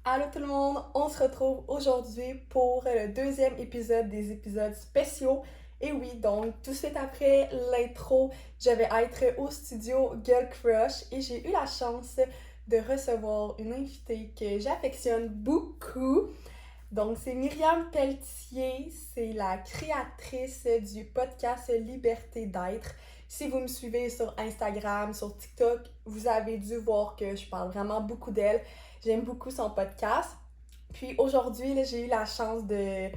Allô tout le monde, on se retrouve aujourd'hui pour le deuxième épisode des épisodes spéciaux. Et oui, donc tout de suite après l'intro, je vais être au studio Girl Crush et j'ai eu la chance de recevoir une invitée que j'affectionne beaucoup. Donc c'est Myriam Pelletier, c'est la créatrice du podcast Liberté d'être. Si vous me suivez sur Instagram, sur TikTok, vous avez dû voir que je parle vraiment beaucoup d'elle. J'aime beaucoup son podcast. Puis aujourd'hui, là, j'ai eu la chance de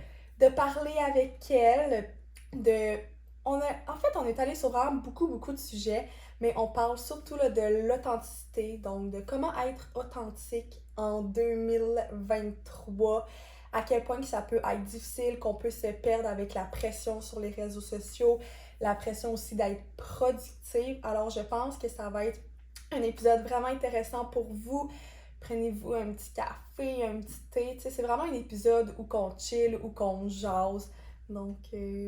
parler avec elle. De, on est allé sur vraiment beaucoup de sujets, mais on parle surtout là, de l'authenticité, donc de comment être authentique en 2023, à quel point que ça peut être difficile, qu'on peut se perdre avec la pression sur les réseaux sociaux, la pression aussi d'être productive. Alors je pense que ça va être un épisode vraiment intéressant pour vous. Prenez-vous un petit café, un petit thé. Tu sais, c'est vraiment un épisode où qu'on chill, où qu'on jase. Donc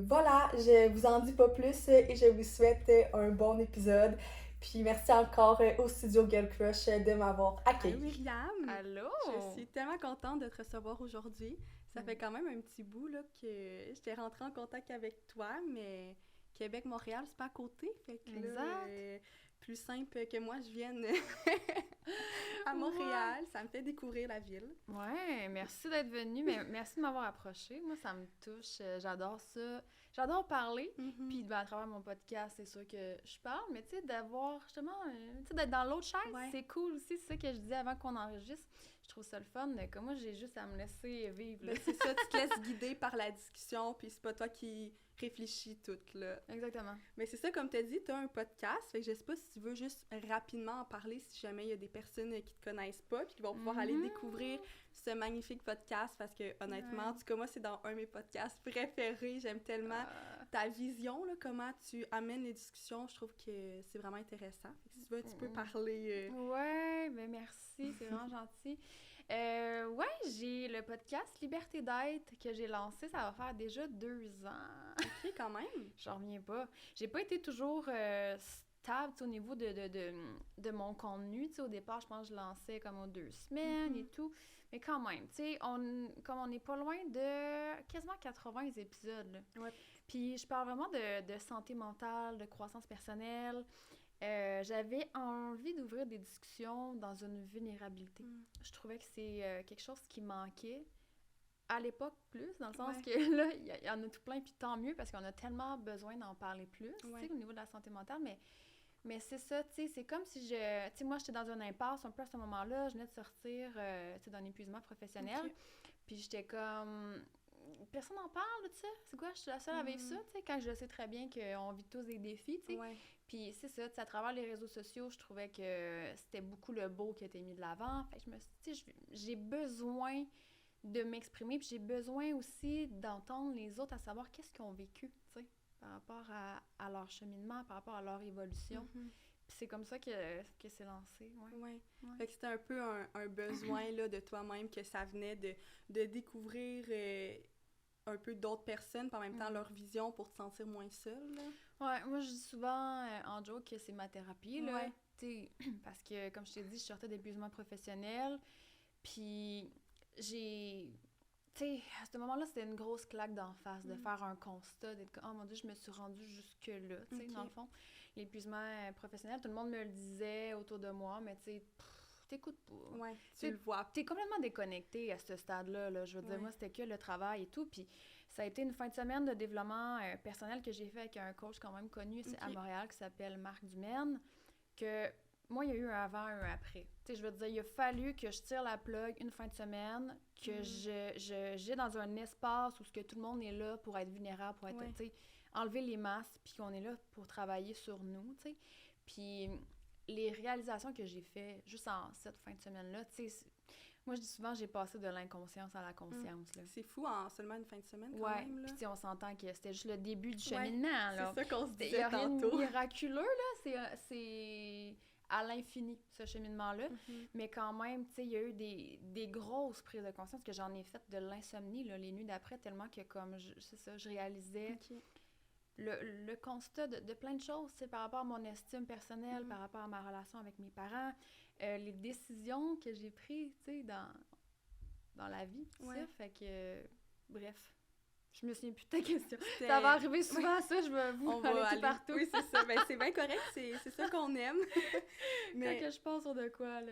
voilà, je vous en dis pas plus et je vous souhaite un bon épisode. Puis merci encore au studio Girl Crush de m'avoir Allô accueilli. Myriam, Allô? je suis tellement contente de te recevoir aujourd'hui. Ça fait quand même un petit bout là, que j'étais rentrée en contact avec toi, mais Québec-Montréal, c'est pas à côté. Fait que là, Exact. plus simple que moi, je vienne à Ouais. Montréal. Ça me fait découvrir la ville. Ouais, merci d'être venu, mais merci de m'avoir approché. Moi, ça me touche. J'adore ça. J'adore parler. Mhm. Puis, ben, à travers mon podcast, c'est sûr que je parle, mais tu sais, d'avoir justement, tu sais, d'être dans l'autre chaise, Ouais. c'est cool aussi. C'est ça que je disais avant qu'on enregistre. Je trouve ça le fun. Comme moi, j'ai juste à me laisser vivre, là. Ben, c'est ça, tu te laisses guider par la discussion, puis c'est pas toi qui réfléchis tout, là. Exactement. Mais c'est ça, comme tu as dit, tu as un podcast. Fait que je sais pas si tu veux juste rapidement en parler si jamais il y a des personnes qui te connaissent pas puis qui vont pouvoir aller découvrir Mhm. ce magnifique podcast parce que honnêtement, en Ouais. tout cas moi c'est dans un de mes podcasts préférés. J'aime tellement ta vision, là, comment tu amènes les discussions. Je trouve que c'est vraiment intéressant. Fait que si tu veux un petit peu parler... Ouais, ben merci, c'est vraiment gentil. Ouais, j'ai le podcast Liberté d'être que j'ai lancé, ça va faire déjà 2 ans. Ok, quand même. J'en reviens pas. J'ai pas été toujours stable au niveau de mon contenu. Au départ, je pense que je lançais comme aux 2 semaines et Mhm. tout. Mais quand même, comme on n'est pas loin de quasiment 80 épisodes. Là. Ouais. Puis je parle vraiment de santé mentale, de croissance personnelle. J'avais envie d'ouvrir des discussions dans une vulnérabilité. Mm. Je trouvais que c'est quelque chose qui manquait à l'époque plus, dans le sens Ouais. que là, il y en a tout plein, puis tant mieux, parce qu'on a tellement besoin d'en parler plus, Ouais. au niveau de la santé mentale, mais c'est ça, c'est comme si moi, j'étais dans une impasse un peu à ce moment-là, je venais de sortir, d'un épuisement professionnel, Ok. puis j'étais comme, personne n'en parle de ça, c'est quoi, je suis la seule à vivre ça, Mm. quand je sais très bien qu'on vit tous des défis, Ouais. puis c'est ça, à travers les réseaux sociaux, je trouvais que c'était beaucoup le beau qui était mis de l'avant, fait que je me suis dit, j'ai besoin de m'exprimer, puis j'ai besoin aussi d'entendre les autres à savoir qu'est-ce qu'ils ont vécu, tu sais, par rapport à leur cheminement, par rapport à leur évolution. Mhm. Puis c'est comme ça que c'est lancé, ouais. Ouais. Ouais. Fait que c'était un peu un besoin là, de toi-même que ça venait de découvrir un peu d'autres personnes, puis en même temps leur vision pour te sentir moins seule. Là. Ouais, moi je dis souvent en joke que c'est ma thérapie, là. Ouais. Tu sais, parce que comme je t'ai dit, je sortais d'épuisement professionnel, puis j'ai. Tu sais, à ce moment-là, c'était une grosse claque d'en face, de faire un constat, d'être comme, oh mon Dieu, je me suis rendue jusque-là, tu sais, Ok. dans le fond. L'épuisement professionnel, tout le monde me le disait autour de moi, mais tu sais, t'écoutes pas. Ouais, tu le T'sais, vois. t'es complètement déconnecté à ce stade-là, là. Je veux dire, Ouais. moi, c'était que le travail et tout, puis ça a été une fin de semaine de développement personnel que j'ai fait avec un coach quand même connu à Ok. Montréal qui s'appelle Marc Dumaine, que moi, il y a eu un avant, un après. Tu sais, je veux dire, il a fallu que je tire la plug une fin de semaine, que j'ai dans un espace où ce que tout le monde est là pour être vulnérable, pour être, Ouais. tu sais, enlever les masques, puis qu'on est là pour travailler sur nous, tu sais. Puis les réalisations que j'ai fait juste en cette fin de semaine-là, tu sais, moi, je dis souvent, j'ai passé de l'inconscience à la conscience, là. C'est fou en seulement une fin de semaine quand Ouais, même. Là. puis tu sais, on s'entend que c'était juste le début du Ouais. cheminement, là. C'est ça qu'on se Il n'y disait a rien de tantôt. miraculeux, là. C'est à l'infini, ce cheminement-là. Mhm. Mais quand même, tu sais, il y a eu des grosses prises de conscience que j'en ai faites de l'insomnie, là, les nuits d'après, tellement que, comme, c'est ça, je réalisais Ok. le constat de plein de choses, tu sais, par rapport à mon estime personnelle, Mhm. par rapport à ma relation avec mes parents, les décisions que j'ai prises, tu sais, dans la vie, tout Ouais. ça. Fait que, bref, je me souviens plus de ta question. C'était- Ça va arriver souvent, ça, je vais vous On va aller tout aller partout. Oui, c'est ça. Ben, c'est bien correct, c'est ça qu'on aime. Mais Quand que je pense sur de quoi, là.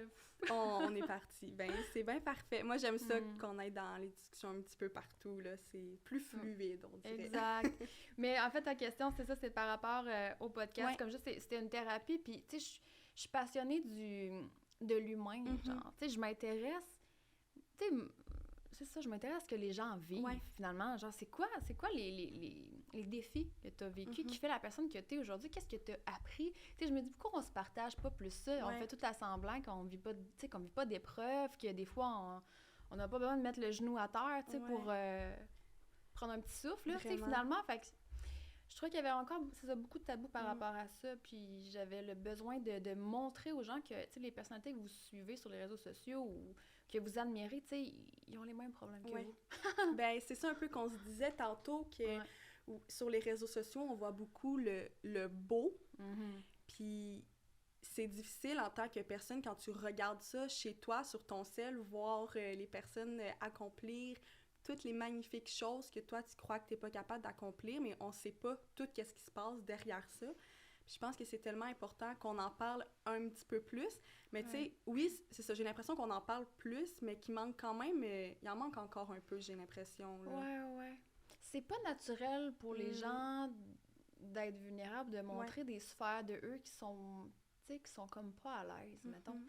on est parti. Ben, c'est bien parfait. Moi, j'aime ça Mm. qu'on aille dans les discussions un petit peu partout, là. C'est plus fluide, on dirait. Exact. Mais en fait, ta question, c'est ça, c'est par rapport au podcast. Ouais. Comme je dis, c'était une thérapie. Puis, tu sais, je suis passionnée de l'humain, Mhm. genre. Tu sais, je m'intéresse. Tu sais, c'est ça, je m'intéresse à ce que les gens vivent, Ouais. finalement. Genre, c'est quoi les défis que tu as vécu Mhm. qui fait la personne que tu es aujourd'hui? Qu'est-ce que tu as appris? Tu sais, je me dis, pourquoi on se partage pas plus ça? On Ouais. fait tout à semblant qu'on vit pas, tu sais, qu'on vit pas d'épreuves, que des fois, on n'a pas besoin de mettre le genou à terre, tu sais, Ouais. pour prendre un petit souffle, là, tu sais, Vraiment. finalement. Fait que je trouvais qu'il y avait encore beaucoup de tabous par Mhm. rapport à ça, puis j'avais le besoin de montrer aux gens que, tu sais, les personnalités que vous suivez sur les réseaux sociaux ou que vous admirez, tu sais, ils ont les mêmes problèmes que Ouais. vous. Ben, c'est ça un peu qu'on se disait tantôt, que Ouais. sur les réseaux sociaux, on voit beaucoup le beau, puis c'est difficile en tant que personne quand tu regardes ça chez toi, sur ton cell, voir les personnes accomplir toutes les magnifiques choses que toi, tu crois que tu n'es pas capable d'accomplir, mais on ne sait pas tout ce qui se passe derrière ça. Puis je pense que c'est tellement important qu'on en parle un petit peu plus. Mais tu sais, Ouais. oui, c'est ça, j'ai l'impression qu'on en parle plus, mais qu'il manque quand même, il en manque encore un peu, j'ai l'impression. Là. Ouais. C'est pas naturel pour les Mm. gens d'être vulnérables, de montrer des sphères de eux qui sont, tu sais, qui sont comme pas à l'aise, mettons. Mhm.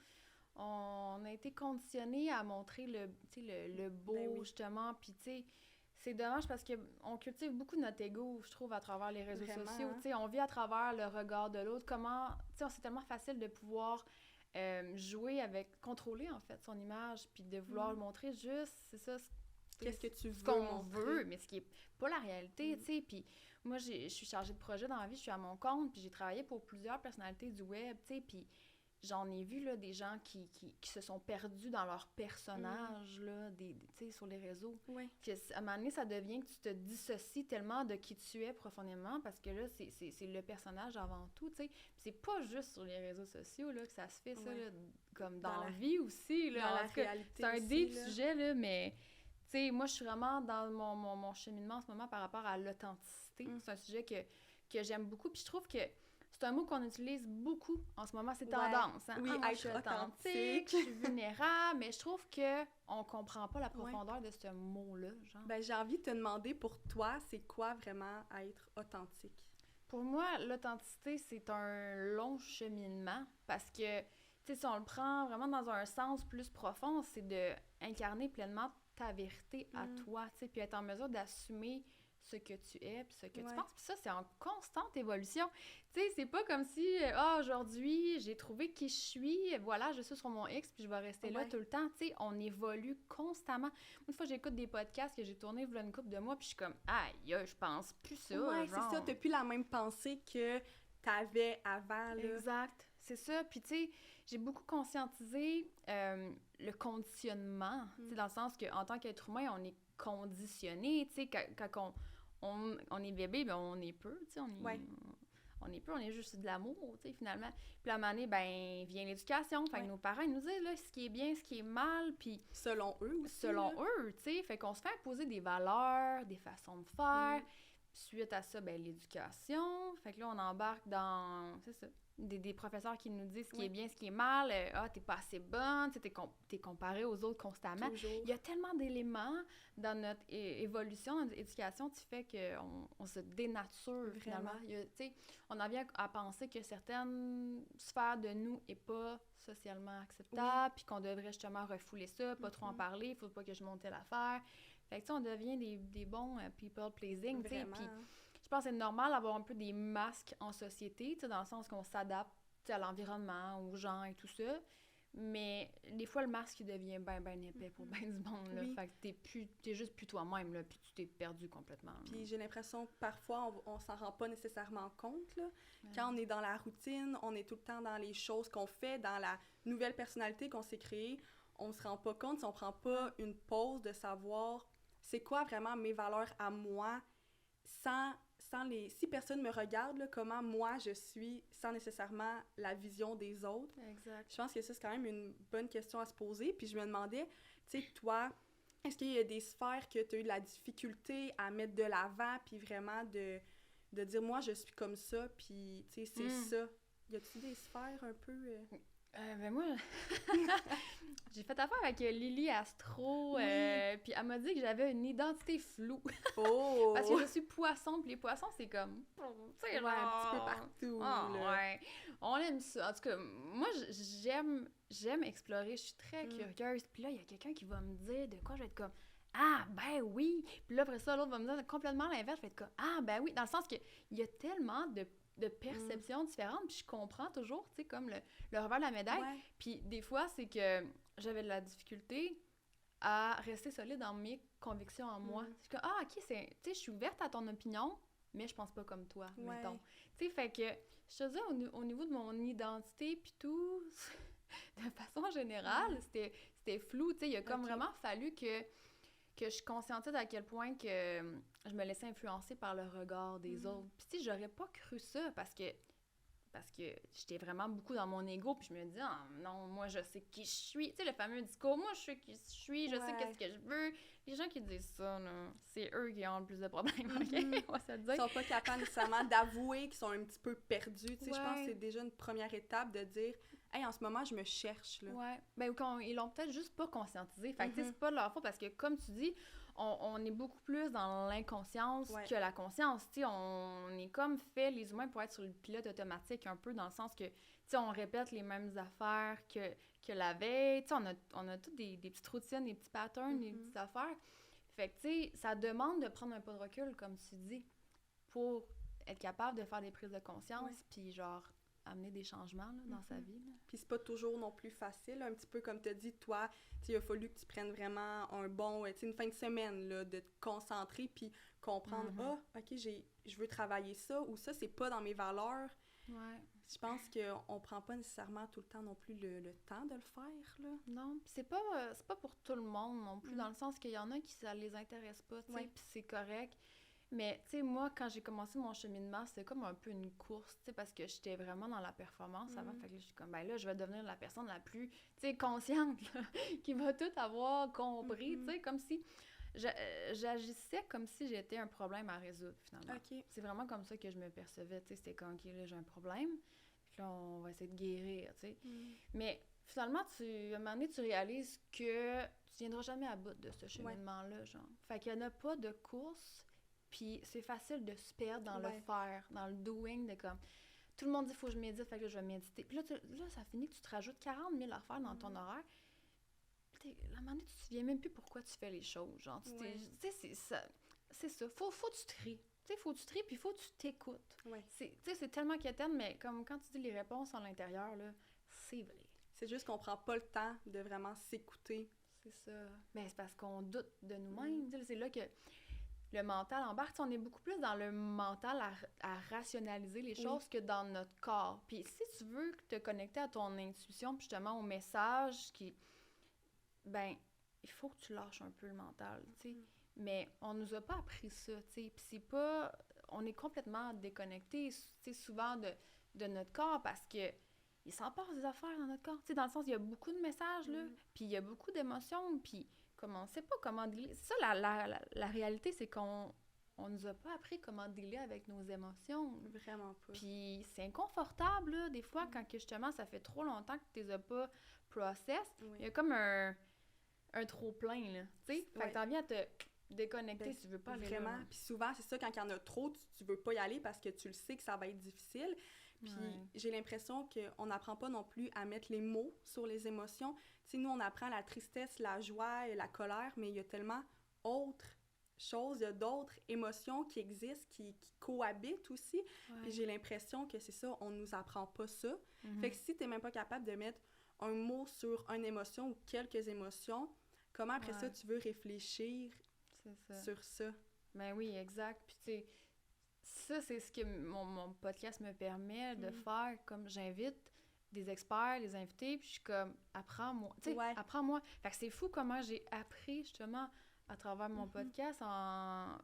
On a été conditionnés à montrer le beau, Ben oui. justement, puis tu sais, c'est dommage parce qu'on cultive beaucoup notre ego, je trouve, à travers les réseaux Vraiment, sociaux, hein? tu sais, on vit à travers le regard de l'autre, comment, tu sais, c'est tellement facile de pouvoir jouer avec, contrôler, en fait, son image, puis de vouloir le montrer juste, c'est ça, Qu'est-ce que tu ce veux qu'on montrer? veut, mais ce qui est pas la réalité, Mm. tu sais, puis moi, je suis chargée de projet dans la vie, je suis à mon compte, puis j'ai travaillé pour plusieurs personnalités du web, tu sais, puis j'en ai vu, là, des gens qui se sont perdus dans leur personnage, là, tu sais, sur les réseaux. Ouais. Puis à un moment donné, ça devient que tu te dissocies tellement de qui tu es profondément, parce que là, c'est le personnage avant tout, tu sais. Puis c'est pas juste sur les réseaux sociaux, là, que ça se fait, ça, Ouais. là, comme dans, Dans la la- vie aussi, là. Dans En la tout cas, réalité c'est un aussi, deep là. sujet, là, mais tu sais, moi, je suis vraiment dans mon cheminement en ce moment par rapport à l'authenticité. Mm. C'est un sujet que j'aime beaucoup, puis je trouve que c'est un mot qu'on utilise beaucoup en ce moment, c'est Ouais. tendance. Hein? Oui, Ah, moi, être je suis authentique. je suis vulnérable, mais je trouve qu'on comprend pas la profondeur de ce mot-là, genre. Ben, j'ai envie de te demander, pour toi, c'est quoi vraiment être authentique? Pour moi, l'authenticité, c'est un long cheminement parce que, tu sais, si on le prend vraiment dans un sens plus profond, c'est de incarner pleinement ta vérité à toi, tu sais, puis être en mesure d'assumer ce que tu es puis ce que tu Ouais. penses. Puis ça, c'est en constante évolution. Tu sais, c'est pas comme si, aujourd'hui, j'ai trouvé qui je suis, voilà, je suis sur mon X puis je vais rester là Ouais. tout le temps. Tu sais, on évolue constamment. Une fois, j'écoute des podcasts que j'ai tournés il y a une couple de mois puis je suis comme, aïe, je pense plus ça, Ouais, genre. c'est ça, t'as plus la même pensée que t'avais avant, là. Exact, c'est ça. Puis tu sais, j'ai beaucoup conscientisé le conditionnement, tu sais, dans le sens qu'en tant qu'être humain, on est conditionné, tu sais, quand on est bébé, ben on est peu, tu sais, Ouais. on est peu, on est juste de l'amour, tu sais, finalement. Puis à un moment donné, ben, vient l'éducation, fait que Ouais. nos parents, ils nous disent, là, ce qui est bien, ce qui est mal, puis Selon eux aussi. selon là. eux, tu sais, fait qu'on se fait imposer des valeurs, des façons de faire. Suite à ça, ben l'éducation. Fait que là, on embarque dans, c'est ça, des professeurs qui nous disent ce qui Oui. est bien, ce qui est mal. T'es pas assez bonne, t'es comparé aux autres constamment. Toujours. Il y a tellement d'éléments dans notre évolution, dans notre éducation, qui fait qu'on se dénature, finalement. Tu sais, on en vient à penser que certaines sphères de nous n'est pas socialement acceptable, puis qu'on devrait justement refouler ça, pas trop en parler, il faut pas que je monte telle affaire. Fait que, tu sais, on devient des bons people pleasing, tu sais, puis je pense que c'est normal d'avoir un peu des masques en société, tu sais, dans le sens qu'on s'adapte, tu sais, à l'environnement, aux gens et tout ça, mais des fois, le masque, il devient ben épais pour ben du monde, là. Oui. Fait que t'es juste plus toi-même, là, puis tu t'es perdu complètement. là. Puis j'ai l'impression que parfois, on s'en rend pas nécessairement compte, là. Ouais. Quand on est dans la routine, on est tout le temps dans les choses qu'on fait, dans la nouvelle personnalité qu'on s'est créée, on se rend pas compte si on prend pas une pause de savoir c'est quoi vraiment mes valeurs à moi, sans si personne me regarde, là, comment moi je suis, sans nécessairement la vision des autres. Exact. Je pense que ça, c'est quand même une bonne question à se poser. Puis je me demandais, tu sais, toi, est-ce qu'il y a des sphères que tu as eu de la difficulté à mettre de l'avant, puis vraiment de dire, moi, je suis comme ça, puis, tu sais, c'est ça. Y a-tu des sphères un peu... Ben moi, j'ai fait affaire avec Lily Astro, puis elle m'a dit que j'avais une identité floue. Oh! Parce que je suis poisson, puis les poissons, c'est comme... Tu sais, ouais, un petit peu partout, là. Ouais. On aime ça. En tout cas, moi, j'aime explorer, je suis très curieuse. Puis là, il y a quelqu'un qui va me dire de quoi je vais être comme... Ah, ben oui! Puis là, après ça, l'autre va me dire complètement l'inverse. Je vais être comme, ah, ben oui! Dans le sens qu'il y a tellement de perceptions différentes, puis je comprends toujours, tu sais, comme le revers de la médaille. Ouais. Puis des fois, c'est que j'avais de la difficulté à rester solide dans mes convictions en moi. C'est comme, ah, OK, tu sais, je suis ouverte à ton opinion, mais je pense pas comme toi, mettons. Tu sais, fait que, je te dis, au niveau de mon identité, puis tout, de façon générale, c'était flou, tu sais, il a comme vraiment fallu que je conscientise à quel point que je me laissais influencer par le regard des autres. Puis tu sais, j'aurais pas cru ça parce que j'étais vraiment beaucoup dans mon ego, puis je me dis, ah non, moi je sais qui je suis. Tu sais, le fameux discours, moi je sais qui je suis, je sais qu'est-ce que je veux. Les gens qui disent ça, là, c'est eux qui ont le plus de problèmes, OK? On va se le dire. Ils sont pas capables nécessairement d'avouer qu'ils sont un petit peu perdus. Tu sais, je pense que c'est déjà une première étape de dire, hey, en ce moment, je me cherche, là. Ouais. Ben, ou ils l'ont peut-être juste pas conscientisé. Fait que, tu sais, c'est pas de leur faute parce que, comme tu dis, on est beaucoup plus dans l'inconscience que la conscience. Tu sais, on est comme fait, les humains, pour être sur le pilote automatique un peu, dans le sens que, tu sais, on répète les mêmes affaires que la veille. Tu sais, on a toutes des petites routines, des petits patterns, des petites affaires. Fait que, tu sais, ça demande de prendre un pas de recul, comme tu dis, pour être capable de faire des prises de conscience, puis genre amener des changements là, dans sa vie. Là. Puis c'est pas toujours non plus facile, un petit peu comme tu as dit, toi, il a fallu que tu prennes vraiment un bon, une fin de semaine, là, de te concentrer, puis comprendre, OK, je veux travailler ça, ou ça, c'est pas dans mes valeurs. Ouais. Je pense qu'on prend pas nécessairement tout le temps non plus le temps de le faire, là. Non, puis c'est pas pour tout le monde non plus, dans le sens qu'il y en a qui ça les intéresse pas, tu sais, puis c'est correct. Mais, tu sais, moi, quand j'ai commencé mon cheminement, c'était comme un peu une course, tu sais, parce que j'étais vraiment dans la performance avant. Fait que là, je suis comme, ben là, je vais devenir la personne la plus, tu sais, consciente, là, qui va tout avoir compris, tu sais, comme si... j'agissais comme si j'étais un problème à résoudre, finalement. Okay. C'est vraiment comme ça que je me percevais, tu sais, c'était comme, OK, là, j'ai un problème, puis là, on va essayer de guérir, tu sais. Mais, finalement, à un moment donné, tu réalises que tu viendras jamais à bout de ce cheminement-là, genre. Fait qu'il y en a pas de course... Puis c'est facile de se perdre dans le faire, dans le doing, de comme... Tout le monde dit, il faut que je médite, fait que là, je vais méditer. Puis là, ça finit que tu te rajoutes 40 000 affaires dans ton horaire. Puis à un moment donné, tu te souviens même plus pourquoi tu fais les choses. Genre, tu sais, c'est ça. Faut que tu tries. Tu sais, faut que tu tries, puis faut que tu t'écoutes. Tu sais, c'est tellement quétaine, mais comme quand tu dis les réponses à l'intérieur, là, c'est vrai. C'est juste qu'on prend pas le temps de vraiment s'écouter. C'est ça. Mais c'est parce qu'on doute de nous-mêmes. Tu sais, c'est là que... le mental embarque, on est beaucoup plus dans le mental à rationaliser les choses que dans notre corps. Puis si tu veux te connecter à ton intuition, puis justement au message qui... Ben, il faut que tu lâches un peu le mental, tu sais. Mais on nous a pas appris ça, tu sais. Puis c'est pas... On est complètement déconnecté, tu sais, souvent de notre corps parce que il s'en passe des affaires dans notre corps. Tu sais, dans le sens, il y a beaucoup de messages, là, puis il y a beaucoup d'émotions, puis... comme on sait pas comment dealer. C'est ça, la réalité, c'est qu'on nous a pas appris comment dealer avec nos émotions. Vraiment pas. Puis c'est inconfortable, là, des fois, quand que, justement, ça fait trop longtemps que tu les as pas process. Il y a comme un trop-plein, là, tu sais. Fait que t'en viens à te déconnecter si tu veux pas aller vraiment. Là. Puis souvent, c'est ça, quand il y en a trop, tu veux pas y aller parce que tu le sais que ça va être difficile. Puis j'ai l'impression qu'on n'apprend pas non plus à mettre les mots sur les émotions. Tu sais, nous, on apprend la tristesse, la joie et la colère, mais il y a tellement autres choses, il y a d'autres émotions qui existent, qui cohabitent aussi. Puis j'ai l'impression que c'est ça, on nous apprend pas ça. Fait que si t'es même pas capable de mettre un mot sur une émotion ou quelques émotions, comment après ça tu veux réfléchir sur ça? Ben oui, exact. Puis tu sais, ça, c'est ce que mon podcast me permet de faire, comme j'invite des experts, des invités, puis je suis comme, apprends-moi, tu sais, apprends-moi. Fait que c'est fou comment j'ai appris, justement, à travers mon podcast,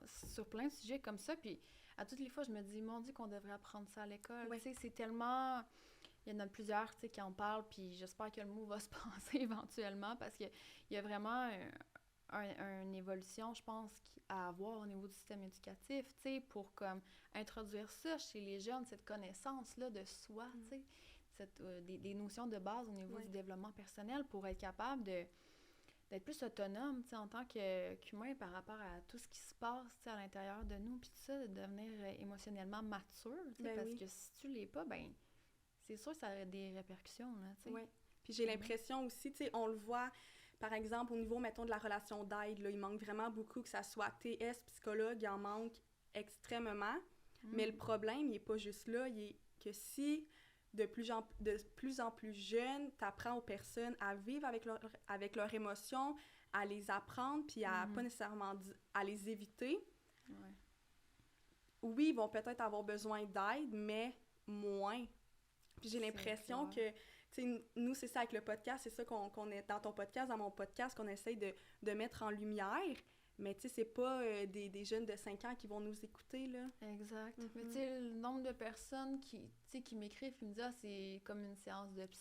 sur plein de sujets comme ça, puis à toutes les fois, je me dis, mon Dieu, qu'on devrait apprendre ça à l'école, tu sais, c'est tellement... Il y en a plusieurs, tu sais, qui en parlent, puis j'espère que le mot va se passer éventuellement, parce qu'il y a vraiment une évolution, je pense, à avoir au niveau du système éducatif, tu sais, pour comme introduire ça chez les jeunes, cette connaissance-là de soi, tu sais, des notions de base au niveau du développement personnel pour être capable d'être plus autonome, tu sais, en tant qu'humain par rapport à tout ce qui se passe, tu sais, à l'intérieur de nous, puis tout ça, de devenir émotionnellement mature, tu sais, parce que si tu l'es pas, ben c'est sûr que ça a des répercussions, là, tu sais. Oui. Puis j'ai l'impression aussi, tu sais, on le voit, par exemple, au niveau, mettons, de la relation d'aide, là, il manque vraiment beaucoup, que ça soit TS, psychologue, il en manque extrêmement. Mais le problème, il est pas juste là, il est que si de plus en plus jeunes, t'apprends aux personnes à vivre avec leurs émotions, à les apprendre, puis à pas nécessairement à les éviter. Ouais. Oui, ils vont peut-être avoir besoin d'aide, mais moins. Puis j'ai l'impression que, tu sais, nous, c'est ça avec le podcast, c'est ça qu'on est dans ton podcast, dans mon podcast, qu'on essaye de mettre en lumière. Mais tu sais, c'est pas des jeunes de 5 ans qui vont nous écouter, là. Exact. Mais tu sais, le nombre de personnes qui m'écrivent, qui me disent « Ah, c'est comme une séance de psy. »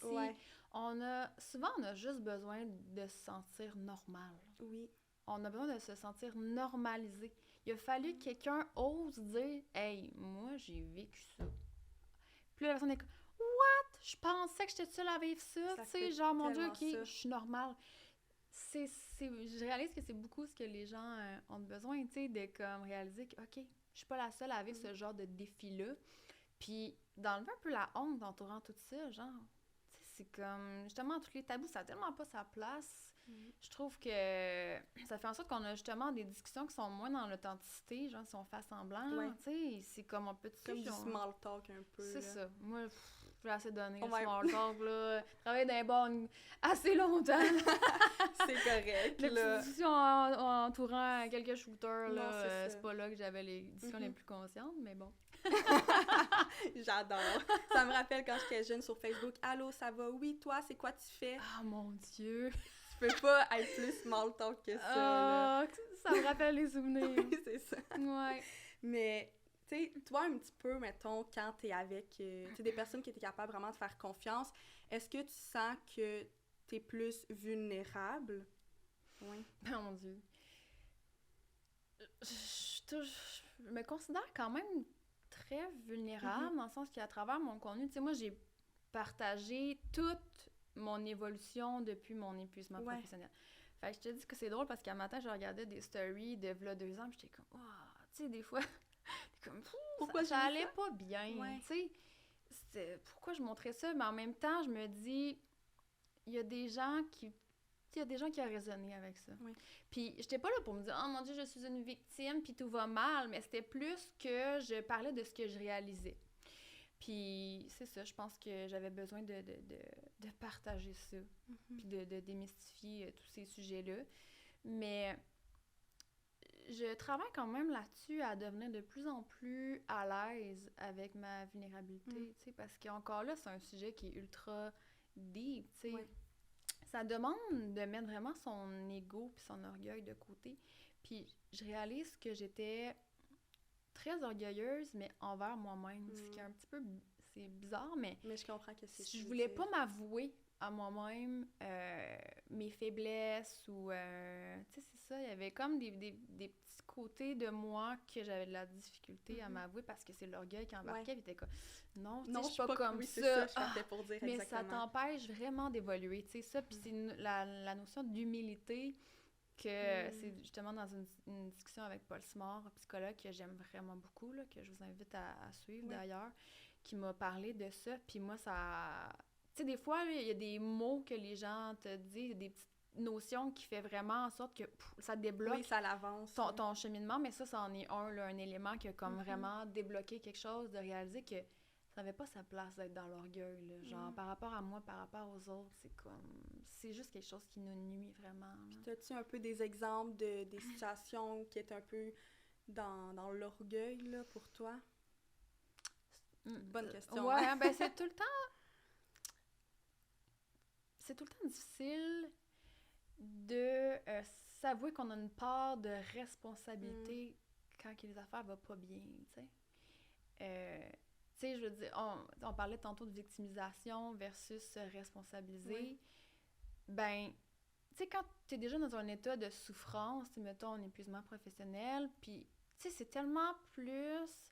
Souvent, on a juste besoin de se sentir normal. Oui. On a besoin de se sentir normalisé. Il a fallu que quelqu'un ose dire « Hey, moi, j'ai vécu ça. » Puis là, la personne est comme « What? Je pensais que j'étais seule à vivre ça. » Tu sais, genre, mon Dieu, OK, je suis normale. Je réalise que c'est beaucoup ce que les gens ont besoin, tu sais, de comme réaliser que, OK, je suis pas la seule à vivre ce genre de défi-là. Puis d'enlever un peu la honte entourant tout ça, genre, tu sais, c'est comme, justement, tous les tabous, ça a tellement pas sa place. Je trouve que ça fait en sorte qu'on a justement des discussions qui sont moins dans l'authenticité, genre, si on fait semblant, tu sais, c'est comme on peut... Comme du small talk un peu, c'est ça. Moi, j'ai assez donné, le small talk, là. Travailler dans les bars assez longtemps. C'est correct, les là. petites discussions entourant quelques shooters, là, c'est c'est pas là que j'avais les discussions les plus conscientes, mais bon. J'adore. Ça me rappelle quand j'étais jeune sur Facebook. « Allô, ça va? Oui, toi, c'est quoi tu fais? » Ah, mon Dieu! Tu peux pas être plus small talk que ça, là. Ça me rappelle les souvenirs. Oui, c'est ça. Ouais. Mais, tu sais, toi, un petit peu, mettons, quand t'es avec des personnes qui étaient capables vraiment de faire confiance, est-ce que tu sens que t'es plus vulnérable? Oui. Mon Dieu. Je me considère quand même très vulnérable, dans le sens qu'à travers mon contenu, tu sais, moi, j'ai partagé toute mon évolution depuis mon épuisement professionnel. Fait que je te dis que c'est drôle parce qu'un matin, je regardais des stories de v'là 2 ans, puis j'étais comme, oh, tu sais, des fois, t'es comme, pourquoi ça allait pas bien, tu sais. Pourquoi je montrais ça? Mais en même temps, je me dis, il y a des gens qui ont résonné avec ça. Oui. Puis, j'étais pas là pour me dire « Oh mon Dieu, je suis une victime, puis tout va mal », mais c'était plus que je parlais de ce que je réalisais. Puis, c'est ça, je pense que j'avais besoin de partager ça, puis de démystifier tous ces sujets-là. Mais je travaille quand même là-dessus à devenir de plus en plus à l'aise avec ma vulnérabilité, tu sais, parce qu'encore là, c'est un sujet qui est ultra deep, tu sais. Oui. Ça demande de mettre vraiment son ego puis son orgueil de côté. Puis je réalise que j'étais très orgueilleuse, mais envers moi-même. Ce qui est un petit peu... C'est bizarre, mais... Mais je comprends que c'est... Je voulais pas m'avouer à moi-même mes faiblesses ou... tu sais, c'est ça. Il y avait comme des petits côtés de moi que j'avais de la difficulté à m'avouer parce que c'est l'orgueil qui embarquait. Puis t'es comme... Non, je suis pas comme ça. Je pour dire mais exactement. Ça t'empêche vraiment d'évoluer, tu sais, ça. Puis c'est la notion d'humilité que c'est justement dans une discussion avec Paul Simard, psychologue que j'aime vraiment beaucoup, là, que je vous invite à suivre d'ailleurs, qui m'a parlé de ça. Puis moi, ça... Tu sais, des fois, il y a des mots que les gens te disent, des petites notions qui fait vraiment en sorte que ça débloque. Oui, ça l'avance. Ton cheminement, mais ça en est un élément qui a comme vraiment débloqué quelque chose, de réaliser que ça n'avait pas sa place d'être dans l'orgueil, là. Genre, par rapport à moi, par rapport aux autres, c'est comme... C'est juste quelque chose qui nous nuit vraiment. Puis as-tu un peu des exemples des situations qui étaient un peu dans l'orgueil, là, pour toi? Bonne question. Ouais, hein? Ben c'est tout le temps... C'est tout le temps difficile de s'avouer qu'on a une part de responsabilité quand les affaires vont pas bien, tu sais. Tu sais, je veux dire, on parlait tantôt de victimisation versus se responsabiliser. Oui. Ben, tu sais, quand t'es déjà dans un état de souffrance, mettons un épuisement professionnel, puis, tu sais, c'est tellement plus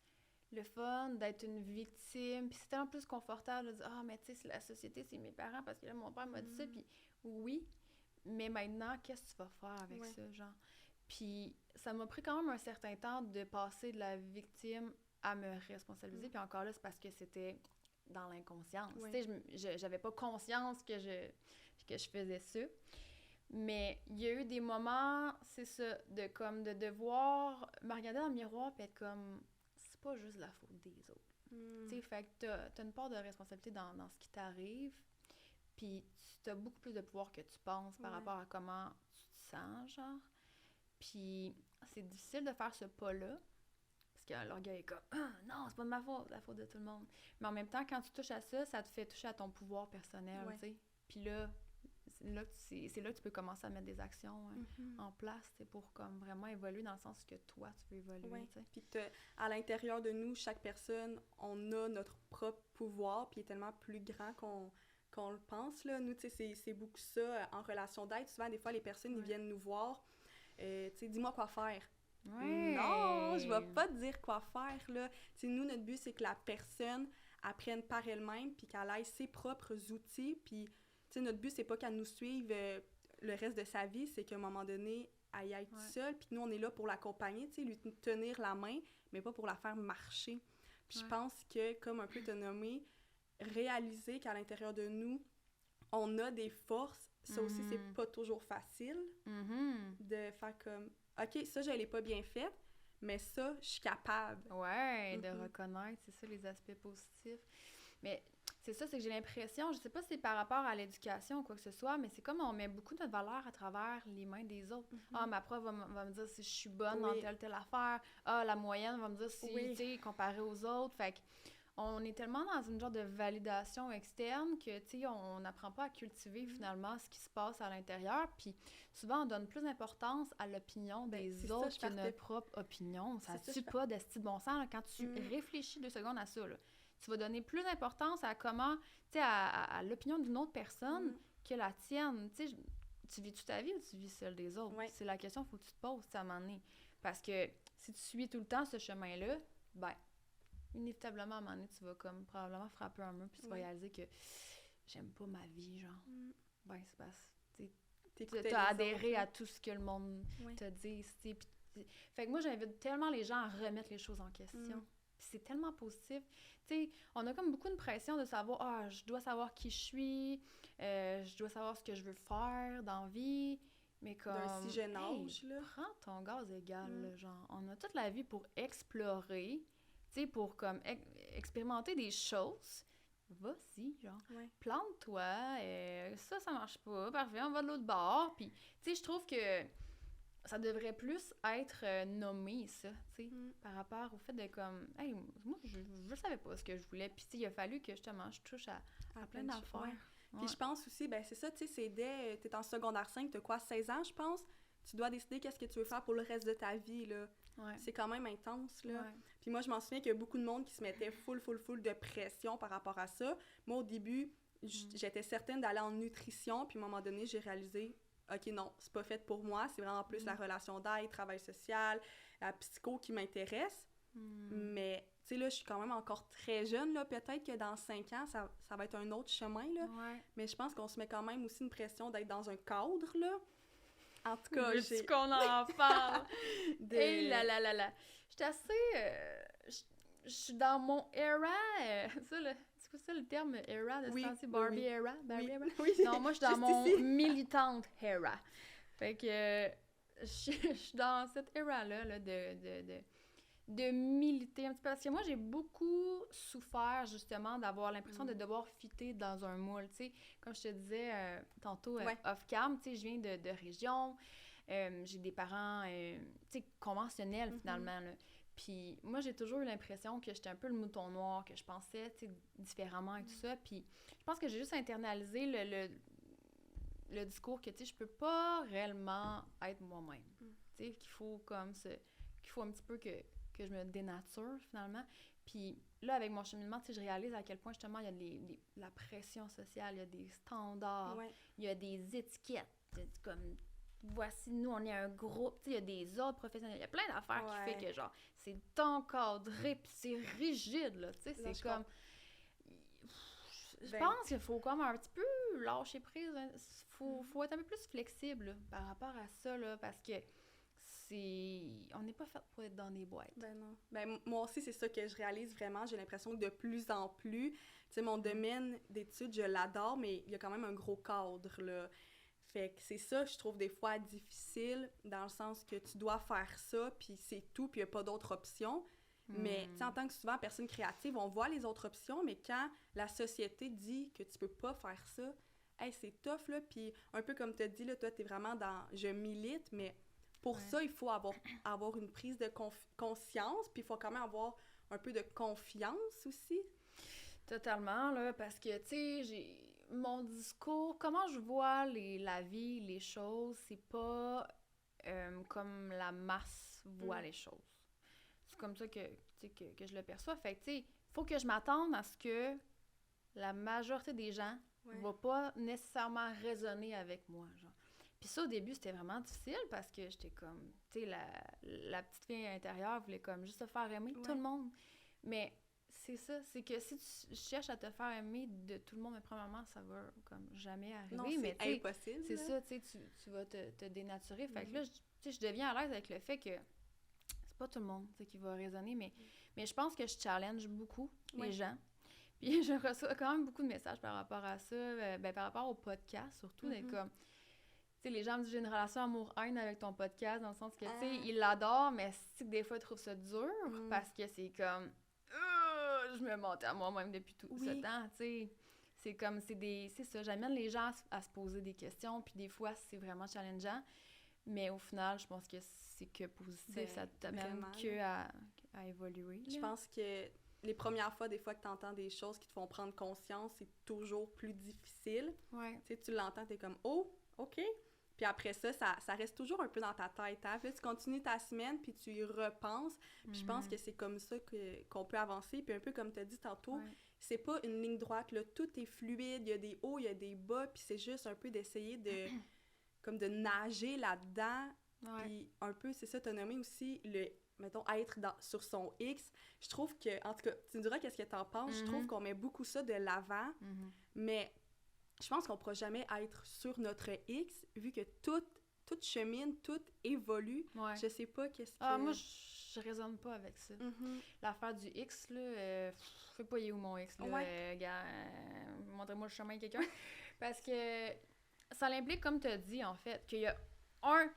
le fun d'être une victime, puis c'est tellement plus confortable de dire « Ah, mais tu sais, c'est la société, c'est mes parents, parce que là, mon père m'a dit ça, puis oui, mais maintenant, qu'est-ce que tu vas faire avec ça, genre? » Puis ça m'a pris quand même un certain temps de passer de la victime à me responsabiliser, puis encore là, c'est parce que c'était dans l'inconscience. Tu sais, j'avais pas conscience que je faisais ça. Mais il y a eu des moments, c'est ça, de devoir me regarder dans le miroir puis être comme, c'est pas juste la faute des autres. Tu sais, fait que t'as une part de responsabilité dans ce qui t'arrive, puis t'as beaucoup plus de pouvoir que tu penses par rapport à comment tu te sens, genre. Puis c'est difficile de faire ce pas-là, parce que l'orgueil est comme « Ah, non, c'est pas de ma faute, la faute de tout le monde. » Mais en même temps, quand tu touches à ça, ça te fait toucher à ton pouvoir personnel, tu sais. Puis là, c'est là que tu peux commencer à mettre des actions en place, pour comme vraiment évoluer dans le sens que toi, tu veux évoluer, tu sais. Puis à l'intérieur de nous, chaque personne, on a notre propre pouvoir, puis il est tellement plus grand qu'on le pense, là. Nous, tu sais, c'est beaucoup ça, en relation d'aide. Souvent, des fois, les personnes, ils viennent nous voir, tu sais, dis-moi quoi faire. Ouais. Non, je vais pas te dire quoi faire, là. Tu sais, nous, notre but, c'est que la personne apprenne par elle-même, puis qu'elle ait ses propres outils, puis, tu sais, notre but, c'est pas qu'elle nous suive le reste de sa vie, c'est qu'à un moment donné, elle y aille toute seule, puis nous, on est là pour l'accompagner, tu sais, lui tenir la main, mais pas pour la faire marcher. Puis je pense que, comme un peu te nommer, réaliser qu'à l'intérieur de nous, on a des forces, ça aussi, c'est pas toujours facile de faire comme, OK, ça, je l'ai pas bien fait, mais ça, je suis capable. Ouais, de reconnaître, c'est ça, les aspects positifs. Mais c'est ça, c'est que j'ai l'impression, je sais pas si c'est par rapport à l'éducation ou quoi que ce soit, mais c'est comme on met beaucoup de valeur à travers les mains des autres. Ah, ma prof va me dire si je suis bonne dans telle affaire. Ah, la moyenne va me dire si, tu sais, comparé aux autres. Fait que on est tellement dans une genre de validation externe que, tu sais, on n'apprend pas à cultiver finalement ce qui se passe à l'intérieur. Puis souvent, on donne plus d'importance à l'opinion des autres que notre propre opinion. Ça tue pas d'esti de bon sens. Là, quand tu réfléchis 2 secondes à ça, là, tu vas donner plus d'importance à comment, tu sais, à l'opinion d'une autre personne que la tienne. Tu sais, tu vis toute ta vie ou tu vis celle des autres? C'est la question qu'il faut que tu te poses, à un moment donné. Parce que si tu suis tout le temps ce chemin-là, ben, inévitablement, à un moment donné, tu vas comme probablement frapper un mur puis tu vas réaliser que j'aime pas ma vie, genre. Ben, c'est parce que t'as adhéré à tout ce que le monde te dit, tu sais. Fait que moi, j'invite tellement les gens à remettre les choses en question. Puis c'est tellement positif. Tu sais, on a comme beaucoup de pression de savoir « Ah, je dois savoir qui je suis, je dois savoir ce que je veux faire dans la vie. » Mais comme, d'un si jeune âge, là. Prends ton gaz égal, là, genre. On a toute la vie pour explorer, tu sais, pour comme expérimenter des choses. Vas-y, genre. Plante-toi, ça marche pas, parfait, on va de l'autre bord. Puis, tu sais, je trouve que ça devrait plus être nommé, ça, tu sais, par rapport au fait de comme, hey, moi, je savais pas ce que je voulais. Puis, tu sais, il a fallu que justement, je touche à plein d'affaires. Puis, je pense aussi, ben c'est ça, tu sais, c'est dès, t'es en secondaire 5, t'as quoi, 16 ans, je pense, tu dois décider qu'est-ce que tu veux faire pour le reste de ta vie, là. C'est quand même intense, là. Puis moi, je m'en souviens qu'il y a beaucoup de monde qui se mettait full de pression par rapport à ça. Moi, au début, j'étais certaine d'aller en nutrition, puis à un moment donné, j'ai réalisé, OK, non, c'est pas fait pour moi, c'est vraiment plus la relation d'aide, travail social, la psycho qui m'intéresse. Mais, tu sais, là, je suis quand même encore très jeune, là, peut-être que dans 5 ans, ça va être un autre chemin, là. Mais je pense qu'on se met quand même aussi une pression d'être dans un cadre, là. En tout cas, veux-tu qu'on en parle? Hey, là. J'étais assez... Je suis dans mon era... ça, là, c'est quoi ça, le terme era de ce temps-ci? Barbie era? Barbie era? Non, moi, je suis dans mon militante era. Fait que je suis dans cette era-là là, de militer un petit peu. Parce que moi, j'ai beaucoup souffert, justement, d'avoir l'impression de devoir fitter dans un moule, tu sais. Comme je te disais tantôt, off-cam, tu sais, je viens de région, j'ai des parents, tu sais, conventionnels, finalement, là. Puis moi, j'ai toujours eu l'impression que j'étais un peu le mouton noir, que je pensais, tu sais, différemment et tout ça. Puis je pense que j'ai juste internalisé le discours que, tu sais, je peux pas réellement être moi-même. Tu sais, qu'il faut comme qu'il faut un petit peu que je me dénature, finalement. Puis là, avec mon cheminement, tu sais, je réalise à quel point, justement, il y a la pression sociale, il y a des standards, il y a des étiquettes. c'est comme, voici, nous, on est un groupe, tu sais, il y a des autres professionnels, il y a plein d'affaires qui fait que, genre, c'est encadré, puis c'est rigide, là, tu sais, c'est comme... Je pense qu'il faut comme un petit peu lâcher prise, hein. Faut être un peu plus flexible, là, par rapport à ça, là, parce que on n'est pas fait pour être dans des boîtes. Ben non. Ben moi aussi, c'est ça que je réalise vraiment. J'ai l'impression que de plus en plus, tu sais, mon domaine d'études, je l'adore, mais il y a quand même un gros cadre, là. Fait que c'est ça, je trouve des fois difficile, dans le sens que tu dois faire ça, puis c'est tout, puis il n'y a pas d'autres options. Mais, tu sais, en tant que souvent personne créative, on voit les autres options, mais quand la société dit que tu peux pas faire ça, hey, c'est tough, là. Puis un peu comme tu as dit, là, toi, t'es vraiment dans « je milite », mais pour ça, il faut avoir une prise de conscience, puis il faut quand même avoir un peu de confiance aussi. Totalement, là, parce que, tu sais, mon discours, comment je vois la vie, les choses, c'est pas comme la masse voit les choses. C'est comme ça que je le perçois. Fait que, tu sais, faut que je m'attende à ce que la majorité des gens va pas nécessairement raisonner avec moi, genre. Puis ça, au début, c'était vraiment difficile parce que j'étais comme, tu sais, la petite fille intérieure voulait comme juste se faire aimer de tout le monde. Mais c'est ça, c'est que si tu cherches à te faire aimer de tout le monde, mais premièrement, ça va comme jamais arriver. Non, c'est mais impossible. C'est ça, tu sais, tu vas te dénaturer. Fait que là, je deviens à l'aise avec le fait que c'est pas tout le monde qui va raisonner, mais je pense que je challenge beaucoup les gens. Puis je reçois quand même beaucoup de messages par rapport à ça, par rapport au podcast, surtout, d'être comme... Tu sais, les gens me disent « j'ai une relation amour-haine avec ton podcast », dans le sens que, tu sais, ils l'adorent, mais c'est que des fois, ils trouvent ça dur, parce que c'est comme... je me mentais à moi-même depuis tout ce temps, tu sais. C'est comme, c'est ça, j'amène les gens à se poser des questions, puis des fois, c'est vraiment challengeant, mais au final, je pense que c'est que positif, ça t'amène que à évoluer. Je pense que les premières fois, des fois, que tu entends des choses qui te font prendre conscience, c'est toujours plus difficile. Ouais. Tu sais, tu l'entends, t'es comme « oh, OK ». Puis après ça reste toujours un peu dans ta tête. Hein? Puis là, tu continues ta semaine, puis tu y repenses. Puis je pense que c'est comme ça qu'on peut avancer. Puis un peu comme tu as dit tantôt, c'est pas une ligne droite, là. Tout est fluide, il y a des hauts, il y a des bas, puis c'est juste un peu d'essayer comme de nager là-dedans. Puis un peu, c'est ça, tu as nommé aussi mettons, être sur son X. Je trouve que, en tout cas, tu me diras qu'est-ce que t'en penses, je trouve qu'on met beaucoup ça de l'avant, mais je pense qu'on ne pourra jamais être sur notre X, vu que tout chemine, tout évolue. Je sais pas qu'est-ce que... moi, je raisonne pas avec ça. L'affaire du X, là, je sais pas, il est où mon X, là, gars, montrez-moi le chemin à quelqu'un. Parce que ça l'implique, comme tu as dit, en fait, qu'il y a un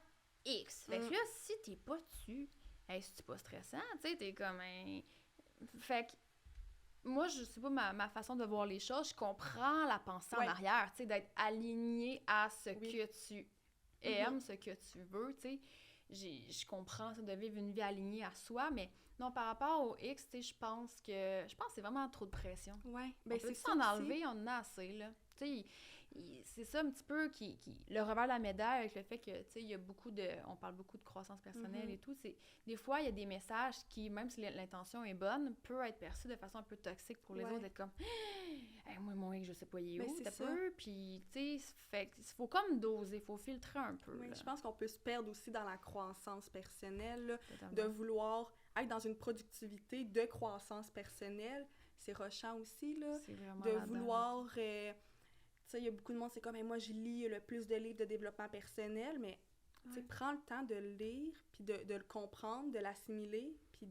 X. Fait que là, si t'es pas dessus, c'est pas stressant, tu sais, t'es comme un... Fait que moi, je sais pas ma façon de voir les choses, je comprends la pensée en arrière, tu sais, d'être aligné à ce que tu aimes, ce que tu veux, tu sais. Je comprends ça, de vivre une vie alignée à soi, mais non, par rapport au X, tu sais, je pense que c'est vraiment trop de pression. Ouais, ben c'est ça. On enlever, on en a assez, là. Tu sais, c'est ça un petit peu le revers de la médaille avec le fait que, tu sais, il y a on parle beaucoup de croissance personnelle et tout. Des fois, il y a des messages qui, même si l'intention est bonne, peuvent être perçus de façon un peu toxique pour les autres, d'être comme hey, moi, mon X, je sais pas, il est où, t'as peu. Puis, tu sais, fait il faut comme doser, il faut filtrer un peu. Oui, je pense qu'on peut se perdre aussi dans la croissance personnelle, là, de vouloir être dans une productivité de croissance personnelle. C'est rushant aussi, là, de vouloir... tu sais, il y a beaucoup de monde, c'est comme « moi, je lis le plus de livres de développement personnel », mais tu sais, prends le temps de le lire, puis de le comprendre, de l'assimiler, puis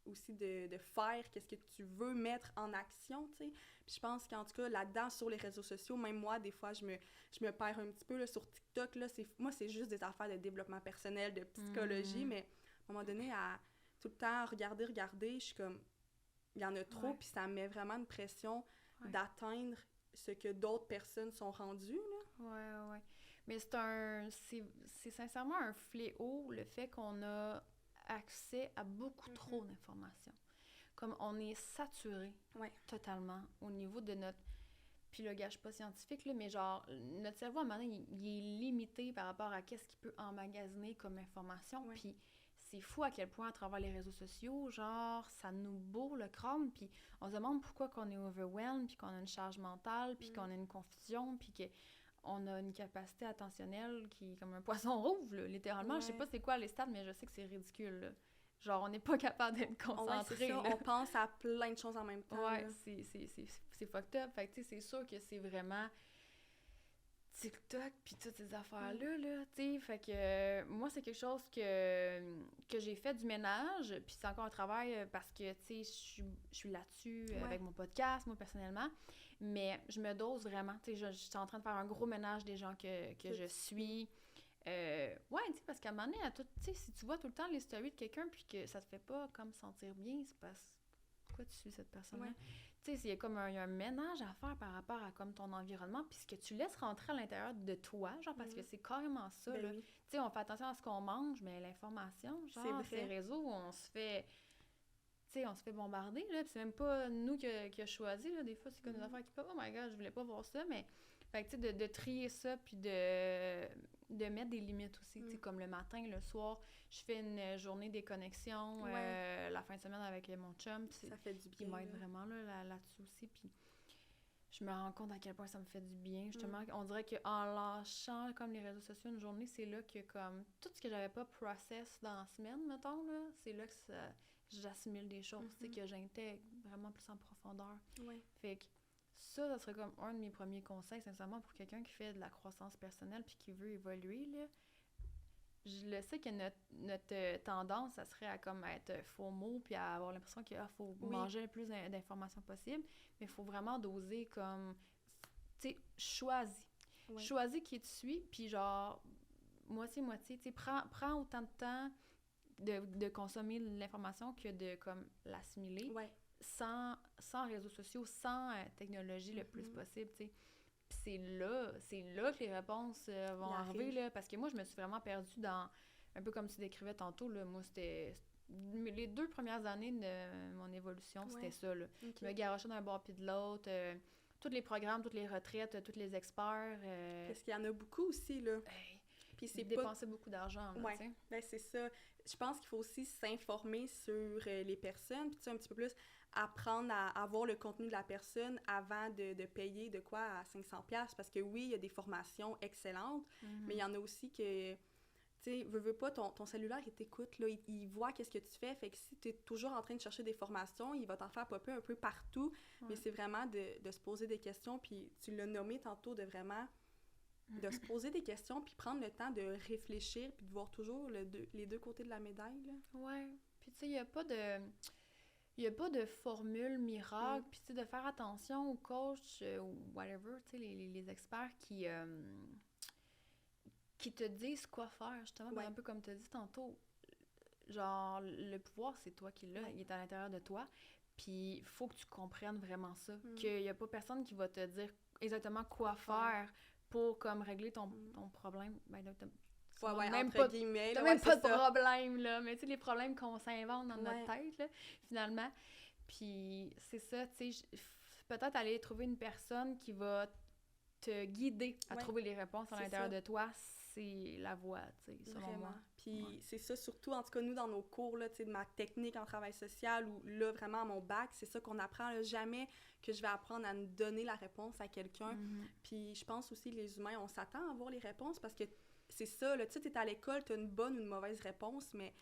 aussi de faire qu'est-ce que tu veux mettre en action, tu sais. Puis je pense qu'en tout cas, là-dedans, sur les réseaux sociaux, même moi, des fois, je me perds un petit peu, là, sur TikTok, là, moi, c'est juste des affaires de développement personnel, de psychologie, mais à un moment donné, à tout le temps regarder, je suis comme, il y en a trop, puis ça me met vraiment une pression d'atteindre ce que d'autres personnes sont rendues, là. Ouais. Mais c'est sincèrement un fléau, le fait qu'on a accès à beaucoup trop d'informations. Comme on est saturé totalement au niveau de notre... Puis le gars, je suis pas scientifique, là, mais genre, notre cerveau, à un moment donné, il est limité par rapport à qu'est-ce qu'il peut emmagasiner comme information. Puis c'est fou à quel point, à travers les réseaux sociaux, genre, ça nous bourre le crâne, puis on se demande pourquoi qu'on est overwhelmed, puis qu'on a une charge mentale, puis qu'on a une confusion, puis que on a une capacité attentionnelle qui est comme un poisson rouge, là, littéralement. Je sais pas c'est quoi les stats, mais je sais que c'est ridicule, là. Genre, on n'est pas capable d'être concentré. C'est ça, on pense à plein de choses en même temps. Ouais, c'est fucked up. Fait que, tu sais, c'est sûr que c'est vraiment TikTok puis toutes ces affaires-là, là, tu sais. Fait que moi, c'est quelque chose que j'ai fait du ménage, puis c'est encore un travail parce que, tu sais, je suis là-dessus avec mon podcast, moi, personnellement. Mais je me dose vraiment, tu sais, je suis en train de faire un gros ménage des gens que je suis. Ouais, tu sais, parce qu'à un moment donné, tu sais, si tu vois tout le temps les stories de quelqu'un puis que ça te fait pas comme sentir bien, c'est parce pourquoi tu suis cette personne-là? Tu sais, il y a comme il y a un ménage à faire par rapport à comme ton environnement puis ce que tu laisses rentrer à l'intérieur de toi, genre, parce que c'est carrément ça, là. Tu sais, on fait attention à ce qu'on mange, mais l'information, genre, ces réseaux, on se fait... Tu sais, on se fait bombarder, là, puis c'est même pas nous qui a choisi, là, des fois, c'est comme des affaires qui peuvent, oh my god, je voulais pas voir ça, mais, fait que, tu sais, de trier ça, puis de mettre des limites aussi, tu sais, comme le matin, le soir, je fais une journée des connexions, la fin de semaine avec mon chum, ça fait du bien, qui m'aide vraiment, là-dessus aussi, puis je me rends compte à quel point ça me fait du bien, justement, on dirait qu'en lâchant, comme les réseaux sociaux une journée, c'est là que, comme, tout ce que j'avais pas process dans la semaine, mettons, là, c'est là que j'assimile des choses, tu sais, que j'intègre vraiment plus en profondeur. Fait que ça serait comme un de mes premiers conseils, sincèrement, pour quelqu'un qui fait de la croissance personnelle puis qui veut évoluer, là. Je le sais que notre tendance, ça serait à comme être FOMO puis à avoir l'impression qu'il faut manger le plus d'informations possible, mais il faut vraiment doser comme, tu sais, choisis. Choisis qui tu suis, puis genre, moitié-moitié, tu sais, prends autant de temps de consommer l'information que de comme l'assimiler sans réseaux sociaux, sans technologie le plus possible, tu sais. Puis c'est là que les réponses vont arriver, là, parce que moi, je me suis vraiment perdue dans, un peu comme tu décrivais tantôt, là, moi, c'était... Les 2 premières années de mon évolution, c'était ça, là. Je me garochais d'un bord puis de l'autre, tous les programmes, toutes les retraites, tous les experts. Parce qu'il y en a beaucoup aussi, là. Puis c'est dépenser beaucoup d'argent, là, tu sais. Ben c'est ça. Je pense qu'il faut aussi s'informer sur les personnes, puis tu sais, un petit peu plus apprendre à voir le contenu de la personne avant de payer de quoi à 500$, parce que oui, il y a des formations excellentes, mais il y en a aussi que, tu sais, veux pas, ton cellulaire, il t'écoute, là, il voit qu'est-ce que tu fais, fait que si tu es toujours en train de chercher des formations, il va t'en faire popper un peu partout, mais c'est vraiment de se poser des questions, puis tu l'as nommé tantôt, de vraiment... de se poser des questions, puis prendre le temps de réfléchir, puis de voir toujours les deux côtés de la médaille, là. Ouais. Puis tu sais, il y a pas de formule miracle, puis tu sais, de faire attention aux coachs ou whatever, tu sais, les experts qui te disent quoi faire, justement, un peu comme tu as dit tantôt. Genre, le pouvoir, c'est toi qui l'as, il est à l'intérieur de toi, puis il faut que tu comprennes vraiment ça, qu'il y a pas personne qui va te dire exactement quoi faire pour comme régler ton problème. Ben là, t'as même pas de problème, là, mais tu sais, les problèmes qu'on s'invente dans notre tête, là, finalement. Puis c'est ça, tu sais, peut-être aller trouver une personne qui va te guider à trouver les réponses à l'intérieur de toi, c'est la voie, tu sais, selon moi. Puis c'est ça, surtout, en tout cas, nous, dans nos cours, là, tu sais, de ma technique en travail social, ou là, vraiment, à mon bac, c'est ça qu'on apprend, là, jamais que je vais apprendre à nous donner la réponse à quelqu'un. Puis je pense aussi, les humains, on s'attend à avoir les réponses, parce que c'est ça, là, tu sais, t'es à l'école, t'as une bonne ou une mauvaise réponse, mais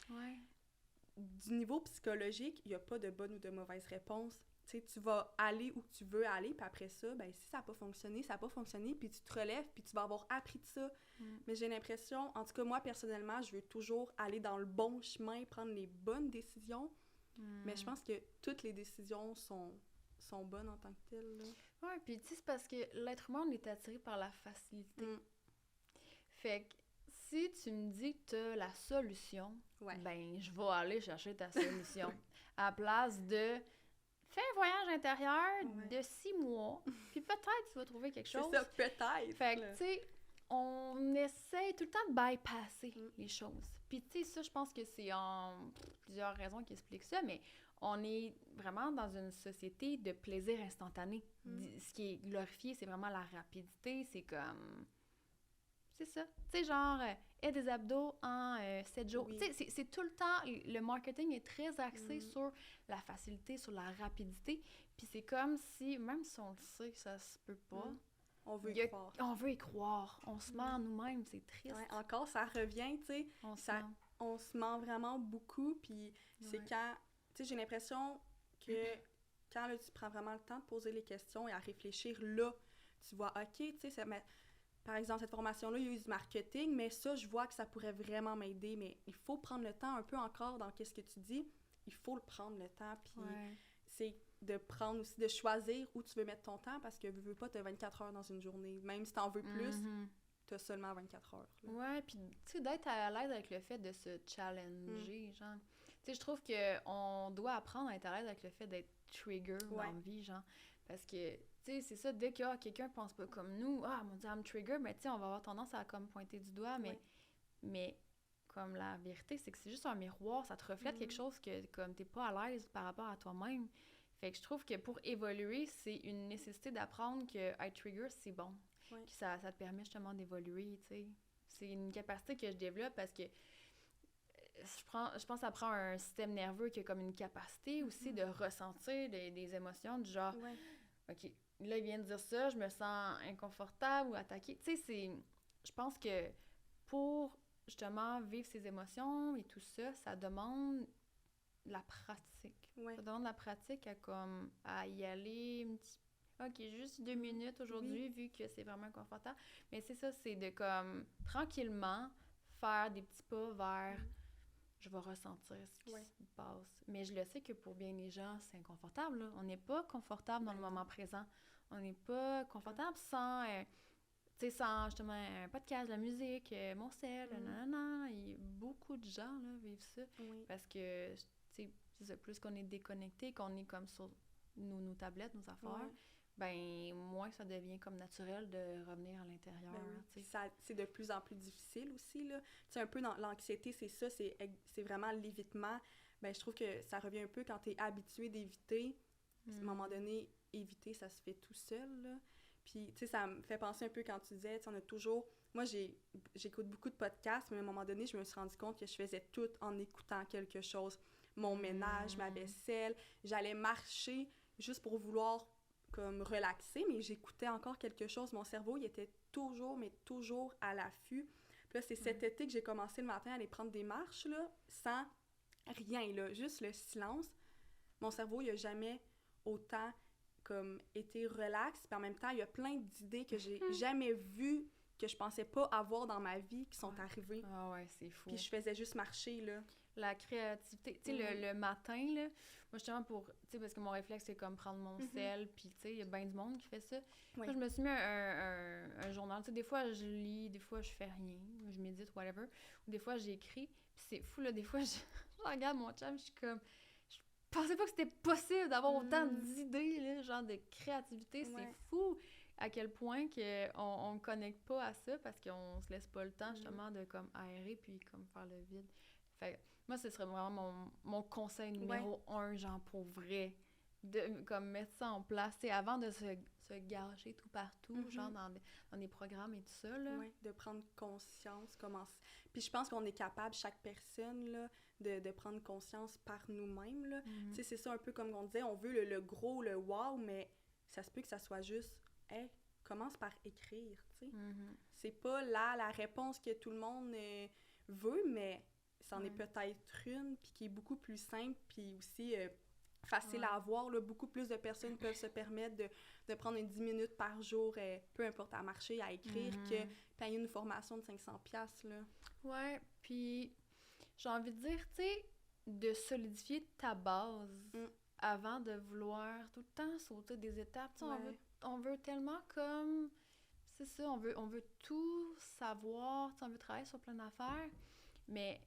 du niveau psychologique, il n'y a pas de bonne ou de mauvaise réponse. Tu sais, tu vas aller où tu veux aller, puis après ça, ben si ça n'a pas fonctionné, ça n'a pas fonctionné, puis tu te relèves, puis tu vas avoir appris de ça. Mais j'ai l'impression, en tout cas, moi, personnellement, je veux toujours aller dans le bon chemin, prendre les bonnes décisions, mais je pense que toutes les décisions sont bonnes en tant que telles, là. Ouais, puis tu sais, c'est parce que l'être humain, on est attiré par la facilité. Fait que si tu me dis que t'as la solution, ben je vais aller chercher ta solution. À la place de fais un voyage intérieur de 6 mois, puis peut-être tu vas trouver quelque chose. C'est ça, peut-être. Fait que, tu sais, on essaie tout le temps de bypasser les choses. Puis, tu sais, ça, je pense que c'est en plusieurs raisons qui expliquent ça, mais on est vraiment dans une société de plaisir instantané. Ce qui est glorifié, c'est vraiment la rapidité. C'est comme... C'est ça. Tu sais, genre, aie des abdos en 7 jours. Tu sais, c'est tout le temps... Le marketing est très axé sur la facilité, sur la rapidité. Puis c'est comme si, même si on le sait que ça se peut pas, On veut y croire. On veut y croire. On se ment nous-mêmes, c'est triste. Ouais, encore, ça revient, tu sais. On se ment vraiment beaucoup, puis c'est quand... Tu sais, j'ai l'impression que quand là, tu prends vraiment le temps de poser les questions et à réfléchir, là, tu vois, OK, tu sais, par exemple, cette formation-là, il y a eu du marketing, mais ça, je vois que ça pourrait vraiment m'aider, mais il faut prendre le temps un peu encore dans qu'est-ce que tu dis. Il faut le prendre le temps, puis c'est de prendre aussi, de choisir où tu veux mettre ton temps, parce que veux pas, t'as 24 heures dans une journée. Même si t'en veux plus, t'as seulement 24 heures. Là. Ouais, puis tu sais, d'être à l'aise avec le fait de se challenger, genre. Tu sais, je trouve qu'on doit apprendre à être à l'aise avec le fait d'être trigger dans la vie, genre. Parce que, tu sais, c'est ça, dès que quelqu'un pense pas comme nous, mon Dieu, I'm trigger, mais tu sais, on va avoir tendance à comme pointer du doigt, mais comme la vérité, c'est que c'est juste un miroir, ça te reflète quelque chose que comme t'es pas à l'aise par rapport à toi-même. Fait que je trouve que pour évoluer, c'est une nécessité d'apprendre que être trigger, c'est bon. Puis ça te permet justement d'évoluer, tu sais. C'est une capacité que je développe parce que je pense que ça prend un système nerveux qui a comme une capacité aussi de ressentir des émotions du genre OK, là il vient de dire ça, je me sens inconfortable ou attaquée. Tu sais, je pense que pour justement vivre ces émotions et tout ça, ça demande la pratique. Ça demande la pratique à y aller un petit OK, juste 2 minutes aujourd'hui, vu que c'est vraiment inconfortable. Mais c'est ça, c'est de comme tranquillement faire des petits pas vers je vais ressentir ce qui se passe. Mais je le sais que pour bien des gens, c'est inconfortable. Là. On n'est pas confortable dans le moment présent. On n'est pas confortable sans justement un podcast, la musique, mon sel, nanana. Et beaucoup de gens là, vivent ça. Parce que, tu sais, c'est ça, plus qu'on est déconnecté, qu'on est comme sur nos tablettes, nos affaires, ben moins ça devient comme naturel de revenir à l'intérieur. C'est de plus en plus difficile aussi, là. Tu sais, un peu dans l'anxiété, c'est ça, c'est vraiment l'évitement. Ben, je trouve que ça revient un peu quand t'es habitué d'éviter. À un moment donné, éviter, ça se fait tout seul, là. Puis, tu sais, ça me fait penser un peu quand tu disais, tu sais, on a toujours... Moi, j'écoute beaucoup de podcasts, mais à un moment donné, je me suis rendu compte que je faisais tout en écoutant quelque chose. Mon ménage, ma vaisselle, j'allais marcher juste pour vouloir comme relaxer, mais j'écoutais encore quelque chose. Mon cerveau, il était toujours, mais toujours à l'affût. Puis là, c'est cet été que j'ai commencé le matin à aller prendre des marches, là, sans rien, là, juste le silence. Mon cerveau, il a jamais autant comme été relax, puis en même temps, il y a plein d'idées que j'ai jamais vues, que je pensais pas avoir dans ma vie, qui sont arrivées. Ah ouais, c'est fou. Puis je faisais juste marcher, là. La créativité. Tu sais, le matin, là, moi, justement, tu sais, parce que mon réflexe, c'est comme prendre mon sel, puis, tu sais, il y a bien du monde qui fait ça. Moi, je me suis mis un journal. Tu sais, des fois, je lis, des fois, je fais rien, je médite, whatever. Ou des fois, j'écris. Puis c'est fou, là, des fois, je regarde mon chum, je suis comme... Je pensais pas que c'était possible d'avoir autant d'idées, là, genre de créativité. C'est fou à quel point on ne connecte pas à ça parce qu'on se laisse pas le temps, justement, de, comme, aérer puis, comme, faire le vide. Fait moi, ce serait vraiment mon conseil numéro 1, genre pour vrai, de comme mettre ça en place, avant de se gâcher tout partout, genre dans des programmes et tout ça, là. Oui, de prendre conscience, Puis je pense qu'on est capable, chaque personne, là, de prendre conscience par nous-mêmes, là. Tu sais, c'est ça un peu comme on disait, on veut le gros, le wow, mais ça se peut que ça soit juste, commence par écrire, tu sais. C'est pas là la réponse que tout le monde veut, mais c'en est peut-être une, puis qui est beaucoup plus simple, puis aussi facile à avoir. Là. Beaucoup plus de personnes peuvent se permettre de prendre 10 minutes par jour, peu importe, à marcher, à écrire, que payer une formation de 500$, là. Ouais, puis j'ai envie de dire, tu sais, de solidifier ta base avant de vouloir tout le temps sauter des étapes. Tu sais, on veut tellement comme... C'est ça, on veut tout savoir, on veut travailler sur plein d'affaires, mais...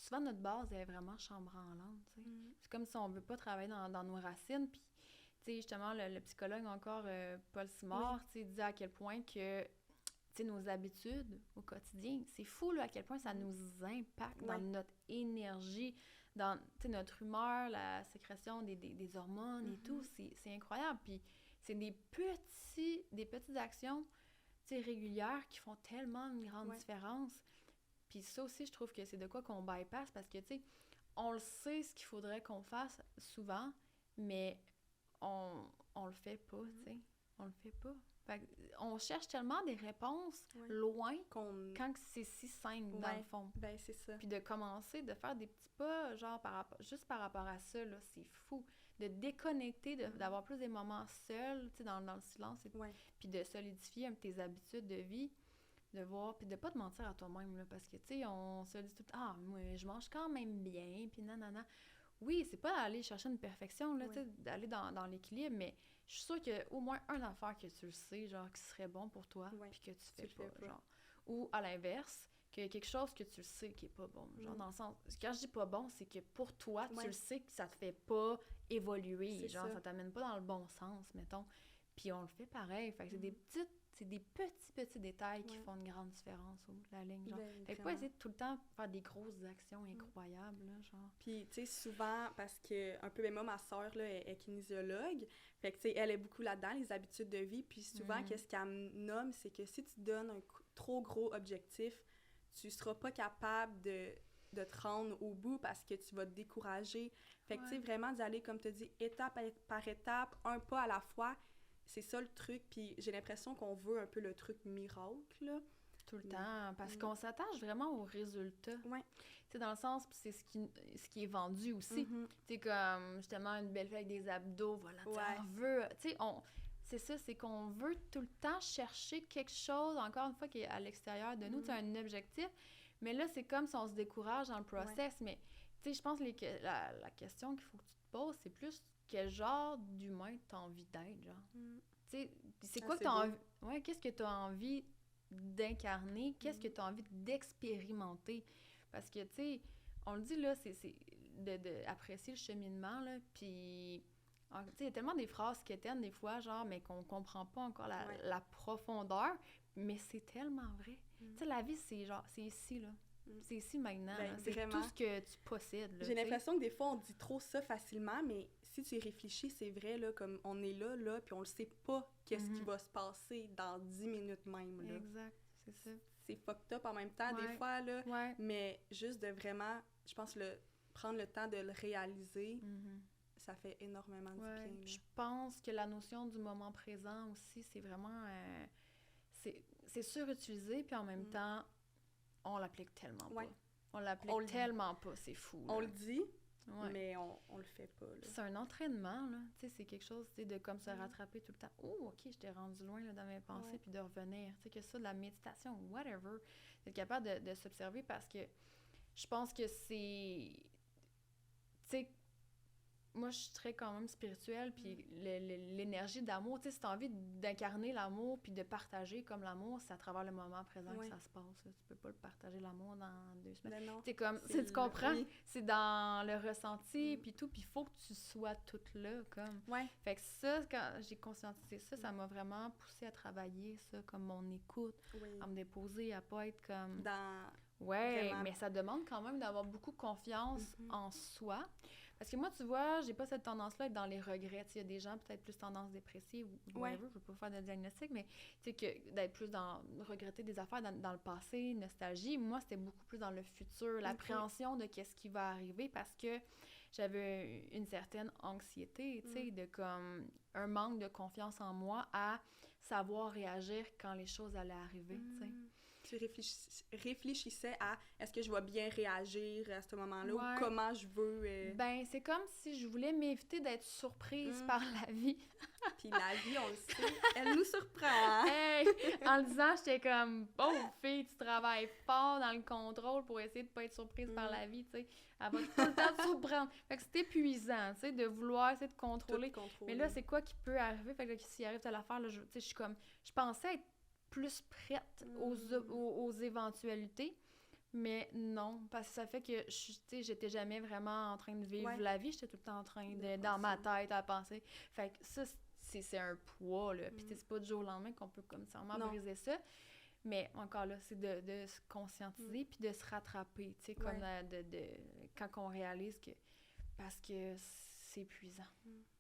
Souvent, notre base est vraiment chambranlante, tu sais. C'est comme si on veut pas travailler dans nos racines. Puis, tu sais, justement, le psychologue encore, Paul Simard, tu sais, disait à quel point que, tu sais, nos habitudes au quotidien, c'est fou, là, à quel point ça nous impacte dans notre énergie, dans, tu sais, notre humeur, la sécrétion des hormones et tout. C'est incroyable. Puis, c'est des petites actions, tu sais, régulières qui font tellement une grande différence. Puis ça aussi, je trouve que c'est de quoi qu'on bypass parce que, tu sais, on le sait ce qu'il faudrait qu'on fasse souvent, mais on le fait pas, tu sais. On le fait pas. Fait on cherche tellement des réponses Ouais. loin Qu'on... quand c'est si simple, dans Ouais. le fond. Ben, c'est ça. Puis de commencer, de faire des petits pas, genre, juste par rapport à ça, là, c'est fou. De déconnecter, d'avoir plus des moments seuls, tu sais, dans le silence, Ouais. puis de solidifier tes habitudes de vie, de voir, puis de pas te mentir à toi-même, là, parce que, tu sais, on se dit tout le temps, ah, moi, je mange quand même bien, puis nanana. Oui, c'est pas aller chercher une perfection, là, Ouais. tu sais, d'aller dans l'équilibre, mais je suis sûre qu'il y a au moins une affaire que tu le sais, genre, qui serait bon pour toi, Ouais. puis que tu Tu fais le pas, fais pas. genre. Ou, à l'inverse, qu'il y a quelque chose que tu le sais qui est pas bon, genre, dans le sens... Quand je dis pas bon, c'est que pour toi, Ouais. tu le sais que ça te fait pas évoluer, C'est genre, ça. ça t'amène pas dans le bon sens, mettons. Puis on le fait pareil, fait que c'est des petits détails qui Ouais. font une grande différence au bout de la ligne, genre. Ben, Fait que pas vraiment. essayer de tout le temps faire des grosses actions incroyables, là, genre. Puis, tu sais, souvent, parce que, un peu, ben, moi, ma soeur, là, est kinésiologue. Fait que, tu sais, elle est beaucoup là-dedans, les habitudes de vie. Puis, souvent, qu'est-ce qu'elle me nomme, c'est que si tu te donnes un trop gros objectif, tu seras pas capable de te rendre au bout parce que tu vas te décourager. Fait que, tu sais, vraiment d'y aller, comme tu dis, étape par étape, un pas à la fois. C'est ça le truc. Puis, j'ai l'impression qu'on veut un peu le truc miracle, là. Tout le temps, parce qu'on s'attache vraiment aux résultats. Ouais. Tu sais, dans le sens, puis c'est ce qui est vendu aussi. Mhm. Tu sais, comme, justement, une belle fille avec des abdos, voilà, tu sais, Ouais. on veut... Tu sais, c'est ça, c'est qu'on veut tout le temps chercher quelque chose, encore une fois, qui est à l'extérieur de nous, tu sais, un objectif. Mais là, c'est comme si on se décourage dans le process. Mais, tu sais, je pense que la question qu'il faut que tu te poses, c'est plus quel genre d'humain t'as envie d'être, genre. Mm. Tu sais, c'est Ah, quoi que c'est t'as beau. envie... Ouais, qu'est-ce que t'as envie d'incarner? Qu'est-ce que t'as envie d'expérimenter? Parce que, tu sais, on le dit, là, c'est d'apprécier le cheminement, là, puis... Tu sais, il y a tellement des phrases quétaines, des fois, genre, mais qu'on comprend pas encore la profondeur, mais c'est tellement vrai. Tu sais, la vie, c'est genre, c'est ici, là. C'est ici, maintenant, Ben, là. C'est vraiment. tout ce que tu possèdes, là. J'ai tu sais. l'impression que des fois, on dit trop ça facilement, mais si tu y réfléchis, c'est vrai, là, comme on est là, puis on le sait pas qu'est-ce qui va se passer dans 10 minutes même, là. Exact, c'est ça. C'est fucked up en même temps, des Ouais. fois, là, Ouais. mais juste de vraiment, je pense, prendre le temps de le réaliser, ça fait énormément du Ouais. bien, là. Je pense que la notion du moment présent aussi, c'est vraiment... c'est surutilisé, puis en même temps, on l'applique tellement Ouais. pas. On l'applique On le- tellement pas, c'est fou. On là. le dit, Ouais. mais on le fait pas, là. C'est un entraînement, là. Tu sais, c'est quelque chose, tu sais, de comme se rattraper tout le temps. Oh, OK, je t'ai rendu loin là, dans mes pensées, Ouais. puis de revenir. Tu sais, que ça, de la méditation, whatever. D'être capable de s'observer parce que je pense que c'est... Tu sais, moi, je suis très quand même spirituelle, puis l'énergie d'amour, tu sais, si t'as envie d'incarner l'amour, puis de partager comme l'amour, c'est à travers le moment présent Ouais. que ça se passe. Là. Tu peux pas le partager, l'amour, dans 2 semaines. Ben non. C'est comme, C'est tu comprends? oui. C'est dans le ressenti, puis tout, puis il faut que tu sois toute là, comme. Ouais. Fait que ça, quand j'ai conscientisé ça, ça m'a vraiment poussé à travailler ça, comme mon écoute, Oui. à me déposer, à pas être comme... Dans... Ouais, Vraiment. mais ça demande quand même d'avoir beaucoup confiance en soi. Parce que moi, tu vois, j'ai pas cette tendance-là à être dans les regrets. Il y a des gens peut-être plus tendance dépressive ou whatever, je veux pas faire de diagnostic, mais tu sais, que d'être plus dans regretter des affaires dans le passé, nostalgie. Moi, c'était beaucoup plus dans le futur, l'appréhension de qu'est-ce qui va arriver parce que j'avais une certaine anxiété, tu sais, de comme un manque de confiance en moi à savoir réagir quand les choses allaient arriver, tu sais. Tu réfléchissais à est-ce que je vais bien réagir à ce moment-là Ouais. ou comment je veux. Ben, c'est comme si je voulais m'éviter d'être surprise par la vie. Puis la vie, on le sait, elle nous surprend. Hey! En le disant, j'étais comme, pauvre fille, tu travailles fort dans le contrôle pour essayer de pas être surprise par la vie, tu sais. Elle va tout le temps te surprendre. Fait que c'est épuisant, tu sais, de vouloir essayer de contrôler. Tout contrôler. Mais là, c'est quoi qui peut arriver? Fait que là, s'il arrive telle affaire, là, tu sais, je suis comme, je pensais être plus prête aux éventualités. Mais non, parce que ça fait que, tu sais, j'étais jamais vraiment en train de vivre la vie. J'étais tout le temps en train de dans ma tête, à penser. Fait que ça, c'est un poids, là. Puis c'est pas du jour au lendemain qu'on peut comme ça briser ça. Mais encore là, c'est de se conscientiser puis de se rattraper, tu sais, comme quand on réalise que... Parce que c'est épuisant.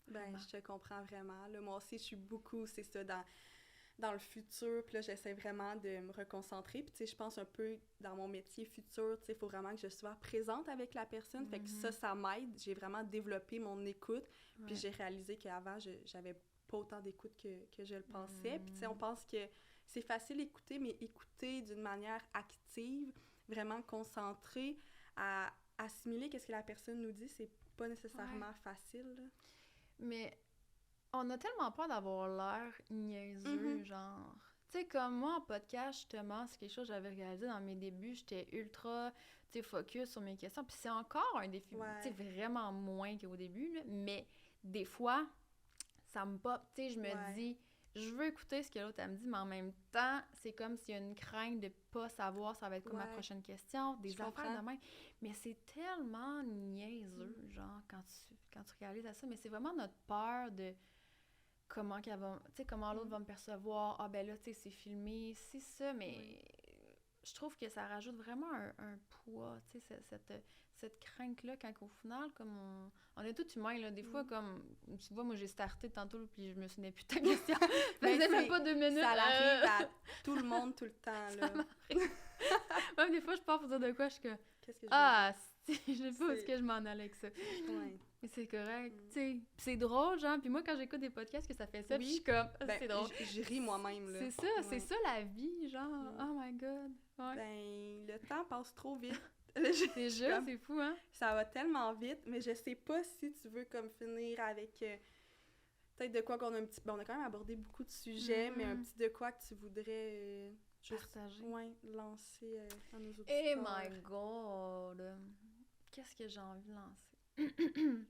Ben, je te comprends vraiment. Là, moi aussi, je suis beaucoup, c'est ça, dans le futur, puis là, j'essaie vraiment de me reconcentrer, puis tu sais, je pense un peu dans mon métier futur, tu sais, il faut vraiment que je sois présente avec la personne, fait que ça m'aide, j'ai vraiment développé mon écoute, puis j'ai réalisé qu'avant, j'avais pas autant d'écoute que je le pensais. Puis tu sais, on pense que c'est facile d'écouter, mais écouter d'une manière active, vraiment concentrée, à assimiler qu'est-ce que la personne nous dit, c'est pas nécessairement facile, là. Mais on a tellement peur d'avoir l'air niaiseux, genre... Tu sais, comme moi, en podcast, justement, c'est quelque chose que j'avais réalisé dans mes débuts. J'étais ultra, tu sais, focus sur mes questions. Puis c'est encore un défi, tu sais, vraiment moins qu'au début, là. Mais des fois, ça me pop. Tu sais, je me dis, je veux écouter ce que l'autre me dit, mais en même temps, c'est comme s'il y a une crainte de pas savoir ça va être quoi ma prochaine question, des affaires de même. Mais c'est tellement niaiseux, genre, quand tu réalises à ça. Mais c'est vraiment notre peur de... comment qu'elle va, tu sais, comment l'autre va me percevoir, ah ben là, tu sais, c'est filmé, c'est ça, mais je trouve que ça rajoute vraiment un poids, tu sais, cette crainte-là, quand au final, comme on est tous humains, là, des fois, comme, tu vois, moi, j'ai starté tantôt, puis je me souvenais plus de ta question, ça faisait même pas 2 minutes. Ça arrive à tout le monde, tout le temps, là. Même des fois, je pars pour dire de quoi, je suis comme, qu'est-ce que je sais pas où est-ce que je m'en allais avec ça. Ouais. Mais c'est correct, tu sais. C'est drôle, genre. Puis moi, quand j'écoute des podcasts que ça fait ça, puis je suis comme, c'est drôle. Je ris moi-même, là. C'est ça la vie, genre. Oh my God. Ouais. Ben, le temps passe trop vite. Déjà, c'est fou, hein? Ça va tellement vite, mais je sais pas si tu veux comme finir avec peut-être de quoi qu'on a un petit... Bon, on a quand même abordé beaucoup de sujets, mais un petit de quoi que tu voudrais... partager. Lancer à nos auditeurs. Oh my God! Qu'est-ce que j'ai envie de lancer?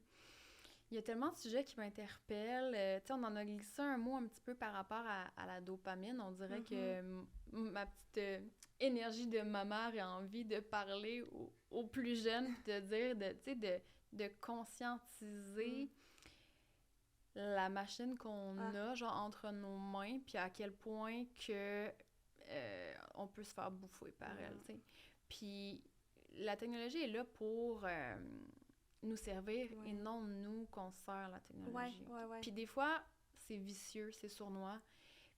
Il y a tellement de sujets qui m'interpellent. Tu sais, on en a glissé un mot un petit peu par rapport à la dopamine. On dirait que ma petite énergie de maman a envie de parler aux plus jeunes, de dire, de conscientiser la machine qu'on a, genre, entre nos mains, puis à quel point que on peut se faire bouffer par elle, tu sais. Puis la technologie est là pour nous servir et non nous qu'on sert la technologie. Puis des fois, c'est vicieux, c'est sournois.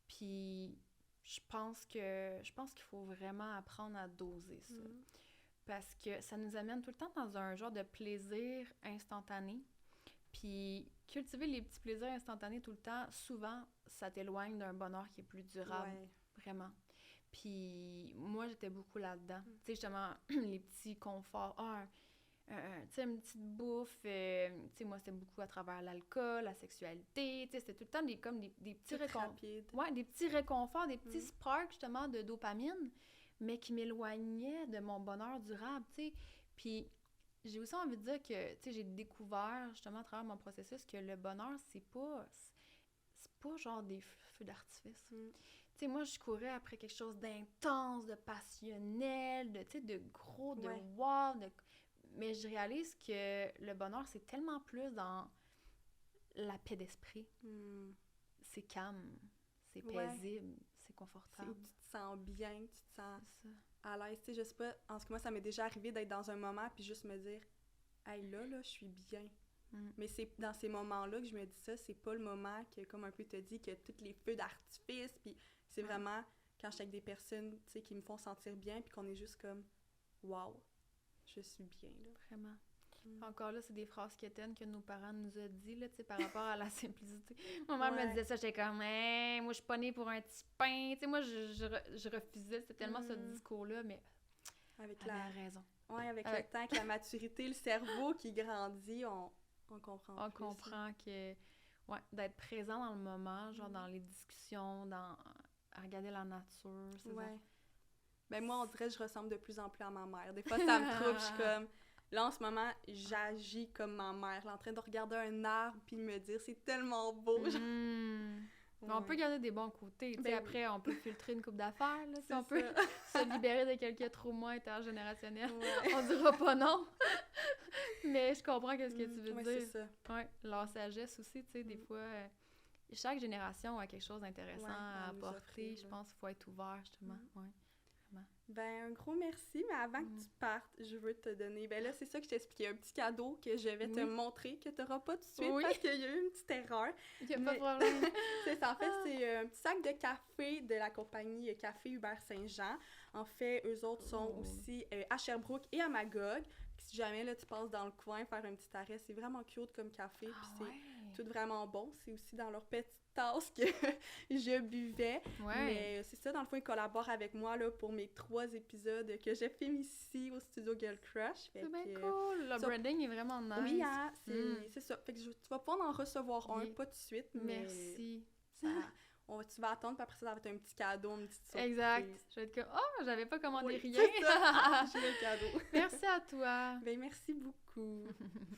Puis je pense qu'il faut vraiment apprendre à doser ça. Parce que ça nous amène tout le temps dans un genre de plaisir instantané. Puis cultiver les petits plaisirs instantanés tout le temps, souvent, ça t'éloigne d'un bonheur qui est plus durable. Vraiment. Puis moi, j'étais beaucoup là-dedans. Tu sais, justement, les petits conforts. Tu sais, une petite bouffe. Tu sais, moi, c'était beaucoup à travers l'alcool, la sexualité. Tu sais, c'était tout le temps des petits réconforts. Ouais, des petits réconforts, des petits sparks, justement, de dopamine, mais qui m'éloignaient de mon bonheur durable, tu sais. Puis j'ai aussi envie de dire que, tu sais, j'ai découvert, justement, à travers mon processus, que le bonheur, c'est pas genre des feux d'artifice. Tu sais, moi, je courais après quelque chose d'intense, de passionnel, de, tu sais, de gros, de wow, mais je réalise que le bonheur, c'est tellement plus dans la paix d'esprit. C'est calme, c'est paisible, c'est confortable. Tu te sens bien, tu te sens à l'aise. Tu sais, je sais pas, en ce moment, ça m'est déjà arrivé d'être dans un moment puis juste me dire « Hey, là, je suis bien. » Mais c'est dans ces moments-là que je me dis ça, c'est pas le moment que, comme un peu te dit, que tous les feux d'artifice, puis c'est vraiment quand je suis avec des personnes, tu sais, qui me font sentir bien, puis qu'on est juste comme « Wow, je suis bien, là. » Vraiment. Encore là, c'est des phrases quétaines que nos parents nous ont dit, là, tu sais, par rapport à la simplicité. Ma mère me disait ça, j'étais comme « Hey, moi, je suis pas née pour un petit pain. » Tu sais, moi, je refusais, c'était tellement ce discours-là, mais elle avait raison. Oui, avec le temps, avec la maturité, le cerveau qui grandit, on comprend plus. On comprend que, d'être présent dans le moment, genre dans les discussions, à regarder la nature, c'est ça. Ben moi, on dirait que je ressemble de plus en plus à ma mère. Des fois, ça me trouble, je suis comme... Là, en ce moment, j'agis comme ma mère, là, en train de regarder un arbre puis de me dire « C'est tellement beau! » Mais on peut garder des bons côtés. Tu sais, après, on peut filtrer une couple d'affaires, là, si on peut se libérer de quelques traumas intergénérationnels. On dira pas non. Mais je comprends ce que tu veux dire. C'est ça. Leur sagesse aussi, tu sais, des fois, chaque génération a quelque chose d'intéressant à apporter. Je pense qu'il faut être ouvert, justement. Ben, un gros merci, mais avant que tu partes, je veux te donner... Ben là, c'est ça que je t'expliquais, un petit cadeau que je vais te montrer, que tu n'auras pas tout de suite parce qu'il y a eu une petite erreur. Il n'y a pas de problème. C'est ça, en fait, c'est un petit sac de café de la compagnie Café Hubert Saint-Jean. En fait, eux autres sont aussi à Sherbrooke et à Magog. Si jamais là, tu passes dans le coin, faire un petit arrêt, c'est vraiment cute comme café. Puis tout vraiment bon. C'est aussi dans leur petite tasse que je buvais. Ouais. Mais c'est ça, dans le fond, ils collaborent avec moi là, pour mes 3 épisodes que je filme ici au studio Girl Crush. C'est bien cool. Le branding est vraiment nice. Oui, hein, c'est ça. Fait que tu vas pouvoir en recevoir un, pas tout de suite, mais... Merci. Tu vas attendre, puis après ça va être un petit cadeau, une petite surprise. Exact. Je vais être comme, oh, j'avais pas commandé rien. C'est ça. J'ai le cadeau. Merci à toi. Ben, merci beaucoup.